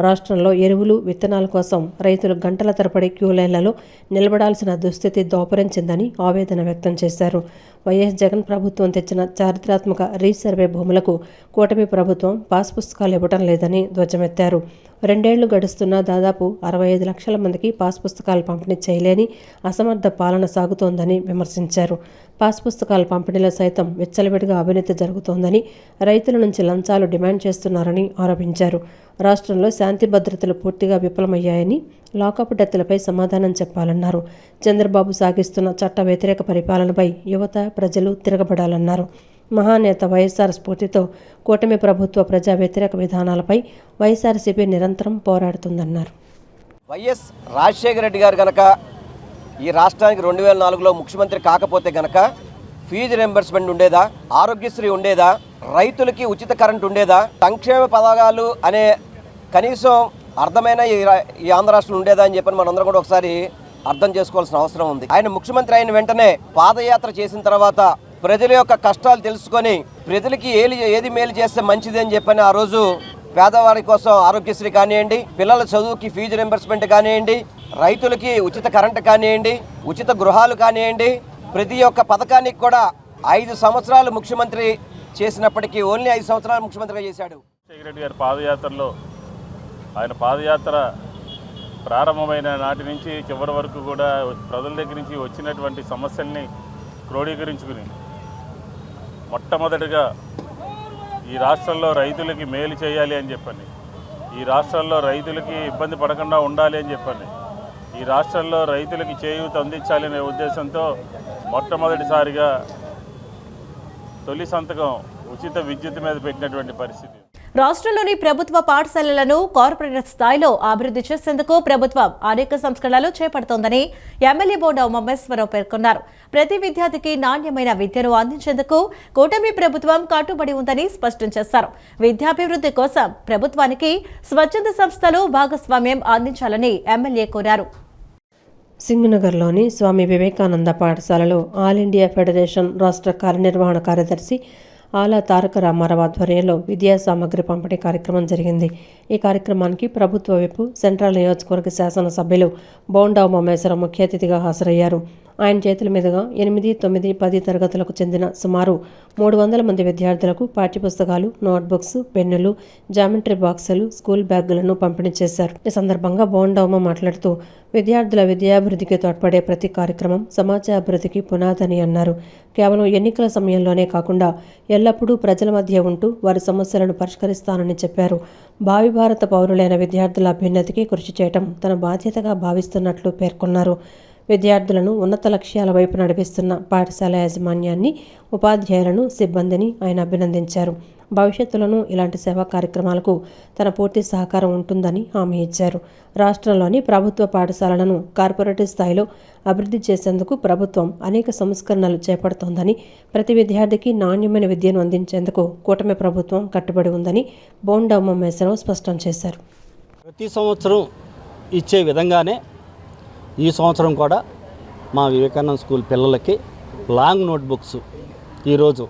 రాష్ట్రంలో ఎరువులు, విత్తనాల కోసం రైతులు గంటల తరబడి క్యూలైన్లలో నిలబడాల్సిన దుస్థితి దోపరించిందని ఆవేదన వ్యక్తం చేశారు. వైఎస్ జగన్ ప్రభుత్వం తెచ్చిన చారిత్రాత్మక రీసర్వే భూములకు కూటమి ప్రభుత్వం పాస్ పుస్తకాలు ఇవ్వడం లేదని ధ్వజమెత్తారు. 2 ఏళ్లు గడుస్తున్నా దాదాపు 65 లక్షల మందికి పాస్ పుస్తకాలు పంపిణీ చేయలేని అసమర్థ పాలన సాగుతోందని విమర్శించారు. పాస్ పుస్తకాల పంపిణీలో సైతం విచ్చలవిడిగా అవినీతి జరుగుతోందని, రైతుల నుంచి లంచాలు డిమాండ్ చేస్తున్నారని ఆరోపించారు. రాష్ట్రంలో శాంతి భద్రతలు పూర్తిగా విఫలమయ్యాయని, లాకప్ డెత్లపై సమాధానం చెప్పాలన్నారు. చంద్రబాబు సాగిస్తున్న చట్ట వ్యతిరేక పరిపాలనపై యువత, ప్రజలు తిరగబడాలన్నారు. మహానేత వైఎస్ఆర్ స్ఫూర్తితో కూటమి ప్రభుత్వ ప్రజా వ్యతిరేక విధానాలపై వైఎస్ఆర్సీపీ నిరంతరం పోరాడుతుందన్నారు. వైఎస్ రాజశేఖర రెడ్డి గారు గనక ఈ రాష్ట్రానికి 2004లో ముఖ్యమంత్రి కాకపోతే గనక ఫీజు రియంబర్స్మెంట్ ఉండేదా, ఆరోగ్యశ్రీ ఉండేదా, రైతులకి ఉచిత కరెంట్ ఉండేదా, సంక్షేమ పథకాలు అనే కనీసం అర్థమైన ఈ ఆంధ్ర రాష్ట్రంలో ఉండేదా అని చెప్పని మనందరం కూడా ఒకసారి అర్థం చేసుకోవాల్సిన అవసరం ఉంది. ఆయన ముఖ్యమంత్రి అయిన వెంటనే పాదయాత్ర చేసిన తర్వాత ప్రజల యొక్క కష్టాలు తెలుసుకొని ప్రజలకి ఏది మేలు చేస్తే మంచిది అని చెప్పని ఆ రోజు పేదవారి కోసం ఆరోగ్యశ్రీ కానివ్వండి, పిల్లల చదువుకి ఫీజు రింబర్స్మెంట్ కానివ్వండి, రైతులకి ఉచిత కరెంటు కానివ్వండి, ఉచిత గృహాలు కానివ్వండి, ప్రతి ఒక్క పథకానికి కూడా 5 సంవత్సరాలు ముఖ్యమంత్రి చేసినప్పటికీ ఓన్లీ 5 సంవత్సరాలు ముఖ్యమంత్రిగా చేశాడు. రాజశేఖర రెడ్డి గారి పాదయాత్రలో ఆయన పాదయాత్ర ప్రారంభమైన నాటి నుంచి చివరి వరకు కూడా ప్రజల దగ్గర నుంచి వచ్చినటువంటి సమస్యల్ని క్రోడీకరించుకుని మొట్టమొదటిగా ఈ రాష్ట్రంలో రైతులకి మేలు చేయాలి అని చెప్పండి, ఈ రాష్ట్రంలో రైతులకి ఇబ్బంది పడకుండా ఉండాలి అని చెప్పండి, ఈ రాష్ట్రంలో రైతులకి చేయూత అందించాలనే ఉద్దేశంతో మొట్టమొదటిసారిగా తొలి సంతకం ఉచిత విద్యుత్ మీద పెట్టినటువంటి పరిస్థితి. రాష్ట్రంలోని ప్రభుత్వ పాఠశాలలను కార్పొరేట్ స్థాయిలో అభివృద్ధి చేసేందుకు ప్రభుత్వం అనేక సంస్కరణలు చేపడుతోందని ఎమ్మెల్యే బోండా ఉమామహేశ్వరరావు పేర్కొన్నారు. ప్రతి విద్యార్థికి నాణ్యమైన విద్యను అందించేందుకు కూటమి ప్రభుత్వం కట్టుబడి ఉందని స్పష్టం చేశారు. విద్యాభివృద్ధి కోసం ప్రభుత్వానికి స్వచ్ఛంద సంస్థలు భాగస్వామ్యం అందించాలని ఎమ్మెల్యే కోరారు. సింగనగర్లోని స్వామి వివేకానంద పాఠశాలలో ఆల్ ఇండియా ఫెడరేషన్ రాష్ట్ర కార్యనిర్వహణ కార్యదర్శి ఆలా తారక రామారావు ఆధ్వర్యంలో విద్యా సామగ్రి పంపిణీ కార్యక్రమం జరిగింది. ఈ కార్యక్రమానికి ప్రభుత్వ విప్ సెంట్రల్ నియోజకవర్గ శాసనసభ్యులు బోండా ఉమామహేశ్వరరావు ముఖ్య అతిథిగా హాజరయ్యారు. ఆయన చేతుల మీదుగా 8, 9, 10 తరగతులకు చెందిన సుమారు 300 మంది విద్యార్థులకు పాఠ్యపుస్తకాలు, నోట్బుక్స్, పెన్నులు, జామెట్రీ బాక్సులు, స్కూల్ బ్యాగులను పంపిణీ చేశారు. ఈ సందర్భంగా బోండా ఉమ మాట్లాడుతూ విద్యార్థుల విద్యాభివృద్ధికి తోడ్పడే ప్రతి కార్యక్రమం సమాజాభివృద్ధికి పునాదని అన్నారు. కేవలం ఎన్నికల సమయంలోనే కాకుండా ఎల్లప్పుడూ ప్రజల మధ్య ఉంటూ వారి సమస్యలను పరిష్కరిస్తానని చెప్పారు. భావి భారత పౌరులైన విద్యార్థుల అభ్యున్నతికి కృషి చేయడం తన బాధ్యతగా భావిస్తున్నట్లు పేర్కొన్నారు. విద్యార్థులను ఉన్నత లక్ష్యాల వైపు నడిపిస్తున్న పాఠశాల యాజమాన్యాన్ని, ఉపాధ్యాయులను, సిబ్బందిని ఆయన అభినందించారు. భవిష్యత్తులోనూ ఇలాంటి సేవా కార్యక్రమాలకు తన పూర్తి సహకారం ఉంటుందని హామీ ఇచ్చారు. రాష్ట్రంలోని ప్రభుత్వ పాఠశాలలను కార్పొరేటివ్ స్థాయిలో అభివృద్ధి చేసేందుకు ప్రభుత్వం అనేక సంస్కరణలు చేపడుతోందని, ప్రతి విద్యార్థికి నాణ్యమైన విద్యను అందించేందుకు కూటమి ప్రభుత్వం కట్టుబడి ఉందని బోండా ఉమామహేశ్వరరావు స్పష్టం చేశారు. ప్రతి సంవత్సరం ఇచ్చే విధంగానే ఈ సంవత్సరం కూడా మా వివేకానంద స్కూల్ పిల్లలకి లాంగ్ నోట్బుక్స్ ఈరోజు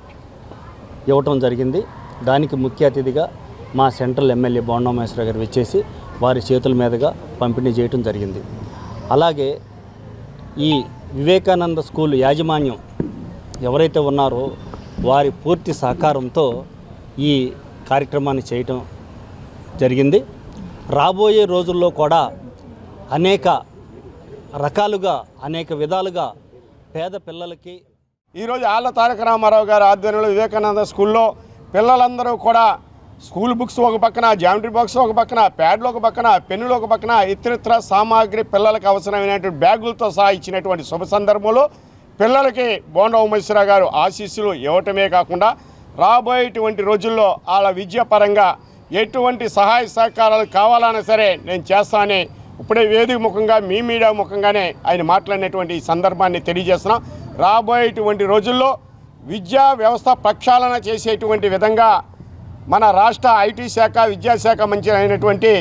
ఇవ్వటం జరిగింది. దానికి ముఖ్య అతిథిగా మా సెంట్రల్ ఎమ్మెల్యే బోండా ఉమామహేశ్వరరావు గారు వచ్చేసి వారి చేతుల మీదుగా పంపిణీ చేయటం జరిగింది. అలాగే ఈ వివేకానంద స్కూల్ యాజమాన్యం ఎవరైతే ఉన్నారో వారి పూర్తి సహకారంతో ఈ కార్యక్రమాన్ని చేయటం జరిగింది. రాబోయే రోజుల్లో కూడా అనేక రకాలుగా, అనేక విధాలుగా పేద పిల్లలకి ఈరోజు ఆళ్ళ తారక రామారావు గారి ఆధ్వర్యంలో వివేకానంద స్కూల్లో పిల్లలందరూ కూడా స్కూల్ బుక్స్ ఒక పక్కన, జామెట్రీ బాక్స్ ఒక పక్కన, ప్యాడ్లు ఒక పక్కన, పెన్నులు ఒక పక్కన, ఇతరితర సామాగ్రి పిల్లలకు అవసరమైనటువంటి బ్యాగులతో సహా ఇచ్చినటువంటి శుభ సందర్భంలో పిల్లలకి బోండా ఉమామహేశ్వరరావు గారు ఆశీస్సులు ఇవ్వటమే కాకుండా రాబోయేటువంటి రోజుల్లో వాళ్ళ విద్యాపరంగా ఎటువంటి సహాయ సహకారాలు కావాలన్నా సరే నేను చేస్తానని ఇప్పుడే వేదిక ముఖంగా మీ మీడియా ముఖంగానే ఆయన మాట్లాడినటువంటి సందర్భాన్ని తెలియజేస్తున్నాం. రాబోయేటువంటి రోజుల్లో విద్యా వ్యవస్థ ప్రక్షాళన చేసేటువంటి విధంగా మన రాష్ట్ర ఐటీ శాఖ, విద్యాశాఖ మంత్రి అయినటువంటి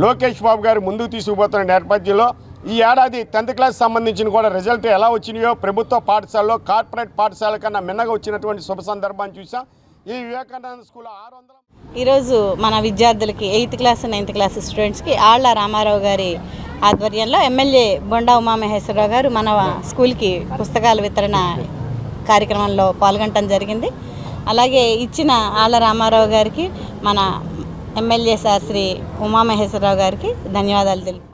లోకేష్ బాబు గారు ముందుకు తీసుకుపోతున్న నేపథ్యంలో ఈ ఏడాది 10th క్లాస్ సంబంధించిన కూడా రిజల్ట్ ఎలా వచ్చినాయో ప్రభుత్వ పాఠశాలలో కార్పొరేట్ పాఠశాల కన్నా మిన్నగా వచ్చినటువంటి శుభ సందర్భాన్ని చూసాం. ఈ వివేకానంద స్కూల్ 600 ఈరోజు మన విద్యార్థులకి 8th క్లాస్ 9th క్లాస్ స్టూడెంట్స్కి ఆళ్ళ రామారావు గారి ఆధ్వర్యంలో ఎమ్మెల్యే బోండా ఉమామహేశ్వరరావు గారు మన స్కూల్కి పుస్తకాల వితరణ కార్యక్రమంలో పాల్గొనడం జరిగింది. అలాగే ఇచ్చిన ఆళ్ళ రామారావు గారికి మన ఎమ్మెల్యే సార్ శ్రీ ఉమామహేశ్వరరావు గారికి ధన్యవాదాలు తెలుపుకుంటున్నాను.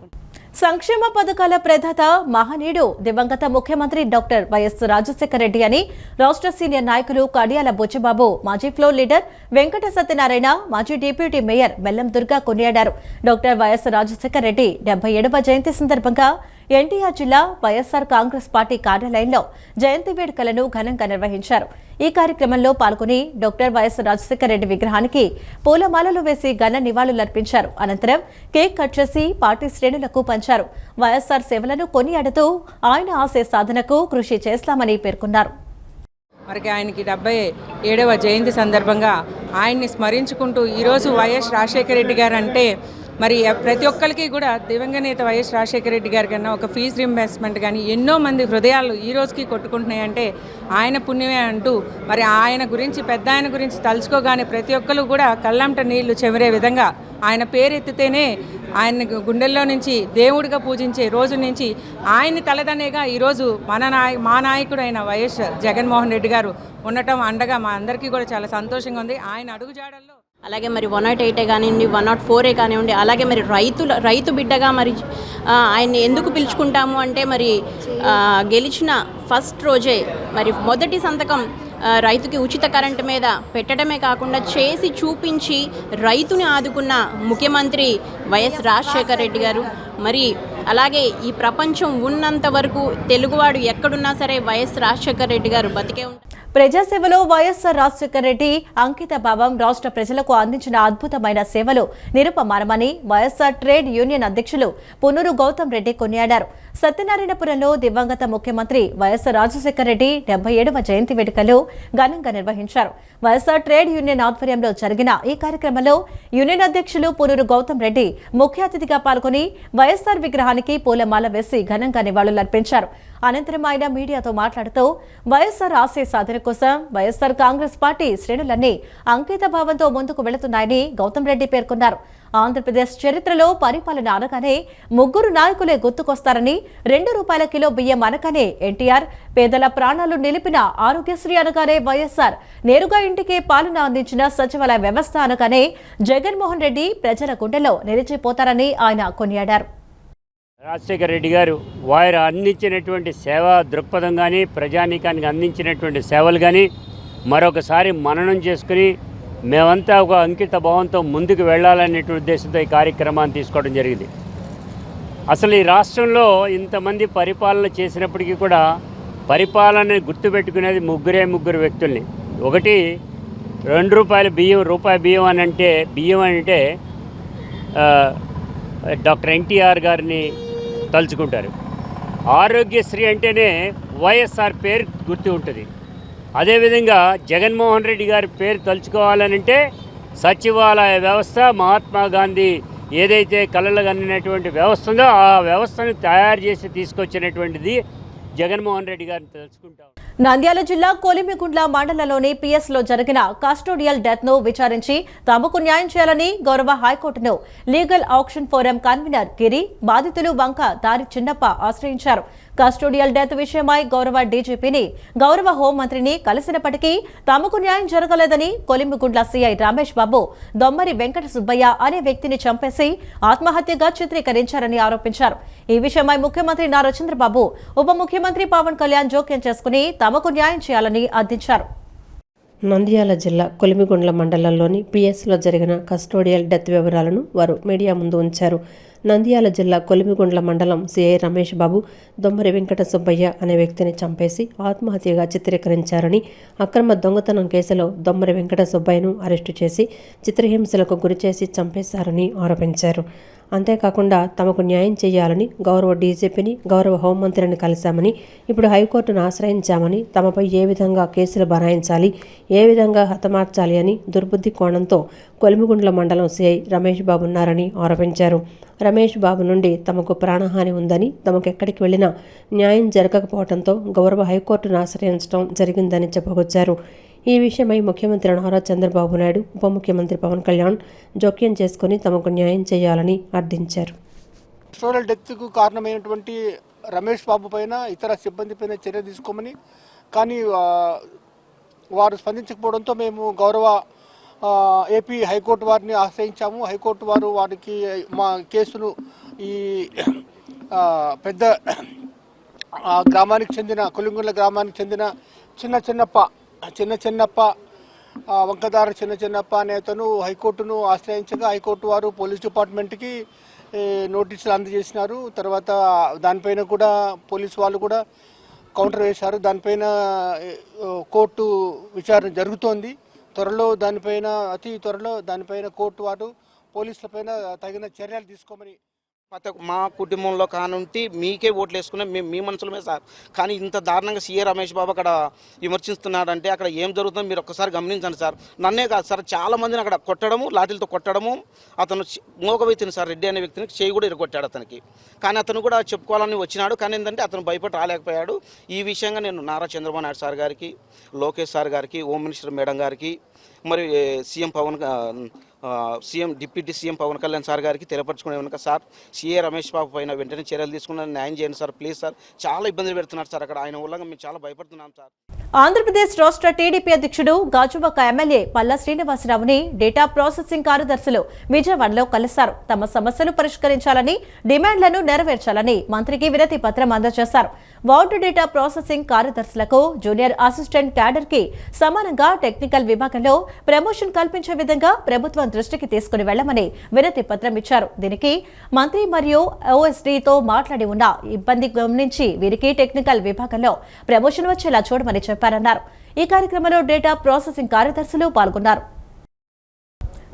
సంక్షేమ పథకాల ప్రదాత మహనీయుడు దివంగత ముఖ్యమంత్రి డాక్టర్ వైఎస్ రాజశేఖర రెడ్డి అని రాష్ట్ర సీనియర్ నాయకులు కడియాల బుచ్చిబాబు, మాజీ ఫ్లోర్ లీడర్ వెంకట సత్యనారాయణ, మాజీ డిప్యూటీ మేయర్ బెల్లం దుర్గా కొనియాడారు. డాక్టర్ వైఎస్ రాజశేఖర రెడ్డి 77వ జయంతి సందర్భంగా ఎన్టీఆర్ జిల్లా వైఎస్ఆర్ కాంగ్రెస్ పార్టీ కార్యాలయంలో జయంతి వేడుకలను ఘనంగా నిర్వహించారు. ఈ కార్యక్రమంలో పాల్గొని డాక్టర్ వైఎస్ రాజశేఖర రెడ్డి విగ్రహానికి పూలమాలలు వేసి ఘన నివాళులర్పించారు. అనంతరం కేక్ కట్ చేసి పార్టీ శ్రేణులకు పంచారు. వైఎస్ఆర్ సేవలను కొనియాడుతూ ఆయన ఆశయ సాధనకు కృషి చేస్తామని పేర్కొన్నారు. మరి ఆయనకి 77వ జయంతి సందర్భంగా ఆయన్ని స్మరించుకుంటూ ఈరోజు వైఎస్ రాజశేఖర రెడ్డి గారు అంటే మరి ప్రతి ఒక్కరికి కూడా దివంగత నేత వైఎస్ రాజశేఖర రెడ్డి గారి కన్నా ఒక ఫీజు రీంబర్స్మెంట్ కానీ ఎన్నో మంది హృదయాలు ఈ రోజుకి కొట్టుకుంటున్నాయంటే ఆయన పుణ్యమే అంటూ మరి ఆయన గురించి, పెద్ద ఆయన గురించి తలుచుకోగానే ప్రతి ఒక్కరు కూడా కళ్ళంట నీళ్లు చెమరే విధంగా ఆయన పేరెత్తితేనే ఆయన గుండెల్లో నుంచి దేవుడిగా పూజించే రోజు నుంచి ఆయన్ని తలదనేగా ఈరోజు మా నాయకుడు అయిన వైఎస్ జగన్మోహన్ రెడ్డి గారు ఉండటం అండగా మా అందరికీ కూడా చాలా సంతోషంగా ఉంది. ఆయన అడుగుజాడల్లో అలాగే మరి 108 కానివ్వండి, 104 కానివ్వండి, అలాగే మరి రైతు బిడ్డగా మరి ఆయన్ని ఎందుకు పిలుచుకుంటాము అంటే మరి గెలిచిన ఫస్ట్ రోజే మరి మొదటి సంతకం రైతుకి ఉచిత కరెంటు మీద పెట్టడమే కాకుండా చేసి చూపించి రైతుని ఆదుకున్న ముఖ్యమంత్రి వైఎస్ రాజశేఖర రెడ్డి గారు. మరి అలాగే ఈ ప్రపంచం ఉన్నంత వరకు తెలుగువాడు ఎక్కడున్నా సరే వైఎస్ రాజశేఖర రెడ్డి గారు బతికే ఉంటారు. ప్రజాసేవలో వైఎస్ఆర్ రాజశేఖర రెడ్డి అంకిత భావం రాష్ట్ర ప్రజలకు అందించిన అద్భుతమైన సేవలు నిరుపమానమని వైఎస్ఆర్ ట్రేడ్ యూనియన్ అధ్యక్షులు పునూరు గౌతమ్ రెడ్డి కొనియాడారు. సత్యనారాయణపురంలో దివంగత ముఖ్యమంత్రి వైఎస్ఆర్ రాజశేఖర రెడ్డి 77వ జయంతి వేడుకలు ఘనంగా నిర్వహించారు. వైఎస్ఆర్ ట్రేడ్ యూనియన్ ఆధ్వర్యంలో జరిగిన ఈ కార్యక్రమంలో యూనియన్ అధ్యక్షులు పునూరు గౌతమ్ రెడ్డి ముఖ్య అతిథిగా పాల్గొని వైఎస్ఆర్ విగ్రహానికి పూలమాల వేసి ఘనంగా నివాళులర్పించారు. అనంతరం ఆయన మీడియాతో మాట్లాడుతూ వైఎస్ఆర్ ఆశయ సాధన కోసం వైఎస్ఆర్ కాంగ్రెస్ పార్టీ శ్రేణులన్నీ అంకిత భావంతో ముందుకు వెళుతున్నాయని గౌతమ్ రెడ్డి పేర్కొన్నారు. ఆంధ్రప్రదేశ్ చరిత్రలో పరిపాలన అనగానే ముగ్గురు నాయకులే గుర్తుకొస్తారని, ₹2 కిలో బియ్యం అనగానే ఎన్టీఆర్, పేదల ప్రాణాలు నిలిపిన ఆరోగ్యశ్రీ అనగానే వైఎస్ఆర్, నేరుగా ఇంటికే పాలన అందించిన సచివాలయ వ్యవస్థ అనగానే జగన్మోహన్ రెడ్డి ప్రజల గుండెలో నిలిచిపోతారని ఆయన కొనియాడారు. రాజశేఖర రెడ్డి గారు వారు అందించినటువంటి సేవా దృక్పథం కానీ, ప్రజానీకానికి అందించినటువంటి సేవలు కానీ మరొకసారి మననం చేసుకుని మేమంతా ఒక అంకిత భావంతో ముందుకు వెళ్ళాలనేటువంటి ఉద్దేశంతో ఈ కార్యక్రమాన్ని తీసుకోవడం జరిగింది. అసలు ఈ రాష్ట్రంలో ఇంతమంది పరిపాలన చేసినప్పటికీ కూడా పరిపాలనని గుర్తుపెట్టుకునేది ముగ్గురు వ్యక్తుల్ని. ఒకటి ₹2 బియ్యం, రూపాయి బియ్యం అంటే డాక్టర్ ఎన్టీఆర్ గారిని తలుచుకుంటారు. ఆరోగ్యశ్రీ అంటేనే వైఎస్ఆర్ పేరు గుర్తు ఉంటుంది. అదేవిధంగా జగన్మోహన్ రెడ్డి గారి పేరు తలుచుకోవాలనంటే సచివాలయ వ్యవస్థ, మహాత్మా గాంధీ ఏదైతే కలలు కన్నటువంటి వ్యవస్థ ఉందో ఆ వ్యవస్థను తయారు చేసి తీసుకొచ్చినటువంటిది జగన్మోహన్ రెడ్డి గారిని తెలుసుకుంటాం. నంద్యాల జిల్లా కొలిమిగుండ్ల మండలంలోని పిఎస్ లో జరిగిన కస్టోడియల్ డెత్ ను విచారించి తమకు న్యాయం చేయాలని గౌరవ హైకోర్టును లీగల్ ఆక్షన్ ఫోరం కన్వీనర్ గిరి, బాధితులు వంక దారి చిన్నప్ప ఆశ్రయించారు. కస్టోడియల్ డెత్ విషయమై గౌరవ డీజీపీని, గౌరవ హోంమంత్రిని కలిసినప్పటికీ తమకు న్యాయం జరగలేదని కొలిమిగుండ్ల సీఐ రమేష్ బాబు దొమ్మరి వెంకట సుబ్బయ్య అనే వ్యక్తిని చంపేసి ఆత్మహత్యగా చిత్రీకరించారని ఆరోపించారు. ఈ విషయమై ముఖ్యమంత్రి నారా చంద్రబాబు, ఉప ముఖ్యమంత్రి పవన్ కళ్యాణ్ జోక్యం చేసుకుని తమకు న్యాయం చేయాలని అర్థించారు. నంద్యాల జిల్లా కొలిమిగుండ్ల మండలంలోని పిఎస్లో జరిగిన కస్టోడియల్ డెత్ వివరాలను వారు మీడియా ముందు ఉంచారు. నంద్యాల జిల్లా కొలిమిగుండ్ల మండలం సిఐ రమేష్ బాబు దొమ్మరి వెంకట సుబ్బయ్య అనే వ్యక్తిని చంపేసి ఆత్మహత్యగా చిత్రీకరించారని, అక్రమ దొంగతనం కేసులో దొమ్మరి వెంకట సుబ్బయ్యను అరెస్టు చేసి చిత్రహింసలకు గురిచేసి చంపేశారని ఆరోపించారు. అంతేకాకుండా తమకు న్యాయం చేయాలని గౌరవ డీజీపీని, గౌరవ హోంమంత్రిని కలిశామని, ఇప్పుడు హైకోర్టును ఆశ్రయించామని, తమపై ఏ విధంగా కేసులు బనాయించాలి, ఏ విధంగా హతమార్చాలి అని దుర్బుద్ధి కోణంతో కొలిమిగుండ్ల మండలం సిఐ రమేష్ బాబు ఉన్నారని ఆరోపించారు. రమేష్ బాబు నుండి తమకు ప్రాణహాని ఉందని, తమకు ఎక్కడికి వెళ్లినా న్యాయం జరగకపోవడంతో గౌరవ హైకోర్టును ఆశ్రయించడం జరిగిందని చెప్పుకొచ్చారు. ఈ విషయమై ముఖ్యమంత్రి నారా చంద్రబాబు నాయుడు, ఉప ముఖ్యమంత్రి పవన్ కళ్యాణ్ జోక్యం చేసుకుని తమకు న్యాయం చేయాలని అర్థించారు. కస్టోడియల్ డెత్కు కారణమైనటువంటి రమేష్ బాబు పైన, ఇతర సిబ్బంది పైన చర్య తీసుకోమని, కానీ వారు స్పందించకపోవడంతో మేము గౌరవ ఏపీ హైకోర్టు వారిని ఆశ్రయించాము. హైకోర్టు వారు వారికి మా కేసును ఈ పెద్ద గ్రామానికి చెందిన, కొలింగుండ్ల గ్రామానికి చెందిన చిన్నప్ప వంకదార చిన్నప్ప అనే అతను హైకోర్టును ఆశ్రయించగా హైకోర్టు వారు పోలీస్ డిపార్ట్మెంట్కి నోటీసులు అందజేసినారు. తర్వాత దానిపైన కూడా పోలీసు వాళ్ళు కూడా కౌంటర్ వేశారు. దానిపైన కోర్టు విచారణ జరుగుతోంది. అతి త్వరలో దానిపైన కోర్టు వారు పోలీసులపైన తగిన చర్యలు తీసుకోమని. మా కుటుంబంలో కానుంటి మీకే ఓట్లు వేసుకునే మేము మీ మనసులమే సార్. కానీ ఇంత దారుణంగా సీఏ రమేష్ బాబు అక్కడ విమర్శిస్తున్నాడంటే అక్కడ ఏం జరుగుతుందో మీరు ఒక్కసారి గమనించండి సార్. నన్నే కాదు సార్, చాలా మందిని అక్కడ కొట్టడము, లాఠీలతో కొట్టడము. అతను మోగ వ్యక్తిని సార్, రెడ్డి అనే వ్యక్తిని చేయి కూడా ఇరగొట్టాడు అతనికి. కానీ అతను కూడా చెప్పుకోవాలని వచ్చినాడు. కానీ ఏంటంటే అతను భయపడి రాలేకపోయాడు. ఈ విషయంగా నేను నారా చంద్రబాబు నాయుడు సార్ గారికి, లోకేష్ సార్ గారికి, హోమ్ మినిస్టర్ మేడం గారికి, మరి deputy CM Pawan Kalyan sir గారికి తెలియపరచుకునే కనుక సార్, సీఏ రమేష్ బాబు పైన వెంటనే చర్యలు తీసుకుని న్యాయం చేయండి సార్, ప్లీజ్ సార్. చాలా ఇబ్బందులు పెడుతున్నారు సార్ అక్కడ. ఆయన వల్ల మేము చాలా భయపడుతున్నాం సార్. ఆంధ్రప్రదేశ్ రాష్ట్ర టీడీపీ అధ్యక్షుడు గాజువాక ఎమ్మెల్యే పల్లా శ్రీనివాసరావుని డేటా ప్రాసెసింగ్ కార్యదర్శులు విజయవాడలో కలిశారు. తమ సమస్యలు పరిష్కరించాలని, డిమాండ్లను నెరవేర్చాలని మంత్రికి వినతి పత్రం అందజేశారు. వార్డు డేటా ప్రాసెసింగ్ కార్యదర్శులకు జూనియర్ అసిస్టెంట్ క్యాడర్ కి సమానంగా టెక్నికల్ విభాగంలో ప్రమోషన్ కల్పించే విధంగా ప్రభుత్వం దృష్టికి తీసుకుని వెళ్లమని వినతి పత్రం ఇచ్చారు. దీనికి మంత్రి మరియు ఓఎస్డీతో మాట్లాడి ఉన్న ఇబ్బంది గమనించి వీరికి టెక్నికల్ విభాగంలో ప్రమోషన్ వచ్చేలా చూడమని చెప్పారు. ఈ కార్యక్రమంలో డేటా ప్రాసెసింగ్ కార్యదర్శులు పాల్గొన్నారు.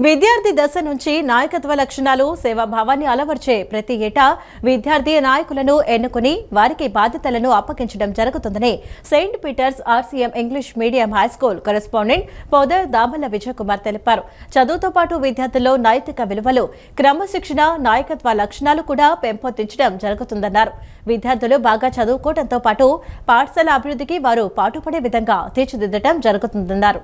విద్యార్థి దశ నుంచి నాయకత్వ లక్షణాలు, సేవాభావాన్ని అలవర్చే ప్రతి ఏటా విద్యార్థి నాయకులను ఎన్నుకుని వారికి బాధ్యతలను అప్పగించడం జరుగుతుందని Saint Peter's RCM English medium high school correspondent father Damalla Vijay Kumar తెలిపారు. చదువుతో పాటు విద్యార్థుల్లో నైతిక విలువలు, క్రమశిక్షణ, నాయకత్వ లక్షణాలు కూడా పెంపొందించడం జరుగుతుందన్నారు. విద్యార్థులు బాగా చదువుకోవడంతో పాటు పాఠశాల అభివృద్ధికి వారు పాటుపడే విధంగా తీర్చిదిద్దడం జరుగుతుందన్నారు.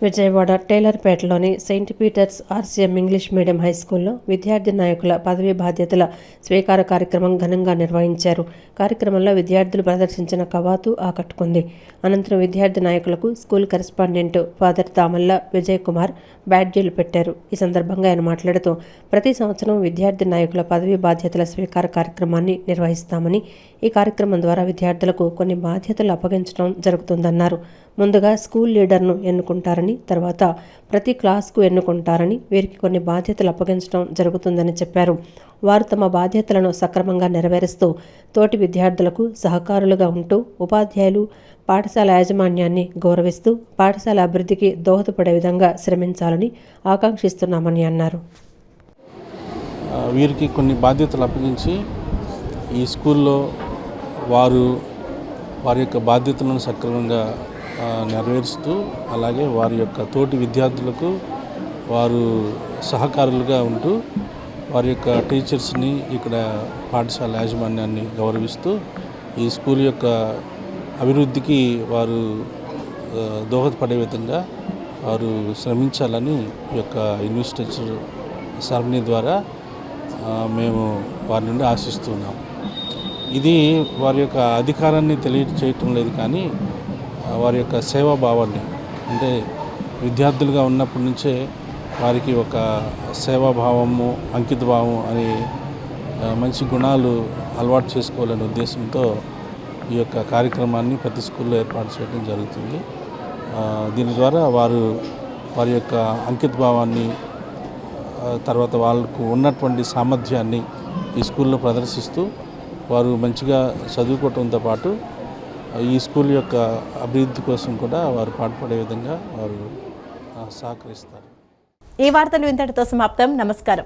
విజయవాడ టైలర్పేటలోని Saint Peter's RCM English medium హైస్కూల్లో విద్యార్థి నాయకుల పదవీ బాధ్యతల స్వీకార కార్యక్రమం ఘనంగా నిర్వహించారు. కార్యక్రమంలో విద్యార్థులు ప్రదర్శించిన కవాతు ఆకట్టుకుంది. అనంతరం విద్యార్థి నాయకులకు school correspondent father Damalla Vijay Kumar బ్యాడ్జీలు పెట్టారు. ఈ సందర్భంగా ఆయన మాట్లాడుతూ ప్రతి సంవత్సరం విద్యార్థి నాయకుల పదవీ బాధ్యతల స్వీకార కార్యక్రమాన్ని నిర్వహిస్తామని, ఈ కార్యక్రమం ద్వారా విద్యార్థులకు కొన్ని బాధ్యతలు అప్పగించడం జరుగుతుందన్నారు. ముందుగా స్కూల్ లీడర్ను ఎన్నుకుంటారని, తర్వాత ప్రతి క్లాస్కు ఎన్నుకుంటారని, వీరికి కొన్ని బాధ్యతలు అప్పగించడం జరుగుతుందని చెప్పారు. వారు తమ బాధ్యతలను సక్రమంగా నెరవేరుస్తూ తోటి విద్యార్థులకు సహకారులుగా ఉంటూ ఉపాధ్యాయులు, పాఠశాల యాజమాన్యాన్ని గౌరవిస్తూ పాఠశాల అభివృద్ధికి దోహదపడే విధంగా శ్రమించాలని ఆకాంక్షిస్తున్నామని అన్నారు. వీరికి కొన్ని బాధ్యతలు అప్పగించి ఈ స్కూల్లో వారి యొక్క బాధ్యతలను సక్రమంగా నెరవేరుస్తూ, అలాగే వారి యొక్క తోటి విద్యార్థులకు వారు సహకారులుగా ఉంటూ వారి యొక్క టీచర్స్ని, ఇక్కడ పాఠశాల యాజమాన్యాన్ని గౌరవిస్తూ ఈ స్కూల్ యొక్క అభివృద్ధికి వారు దోహదపడే విధంగా వారు శ్రమించాలని ఈ యొక్క ఇన్వెస్టిగేషన్ సర్వీ ద్వారా మేము వారి నుండి ఆశిస్తున్నాం. ఇది వారి యొక్క అధికారాన్ని తెలియచేయటం లేదు, కానీ వారి యొక్క సేవాభావాన్ని, అంటే విద్యార్థులుగా ఉన్నప్పటి నుంచే వారికి ఒక సేవాభావము, అంకితభావం అని మంచి గుణాలు అలవాటు చేసుకోవాలనే ఉద్దేశంతో ఈ యొక్క కార్యక్రమాన్ని ప్రతి స్కూల్లో ఏర్పాటు చేయడం జరుగుతుంది. దీని ద్వారా వారి యొక్క అంకితభావాన్ని, తర్వాత వాళ్ళకు ఉన్నటువంటి సామర్థ్యాన్ని ఈ స్కూల్లో ప్రదర్శిస్తూ వారు మంచిగా చదువుకోవడంతో పాటు ఈ స్కూల్ యొక్క అభివృద్ధి కోసం కూడా వారు పాటుపడే విధంగా వారు సహకరిస్తారు. ఈ వార్తలు ఇంతటితో సమాప్తం. నమస్కారం.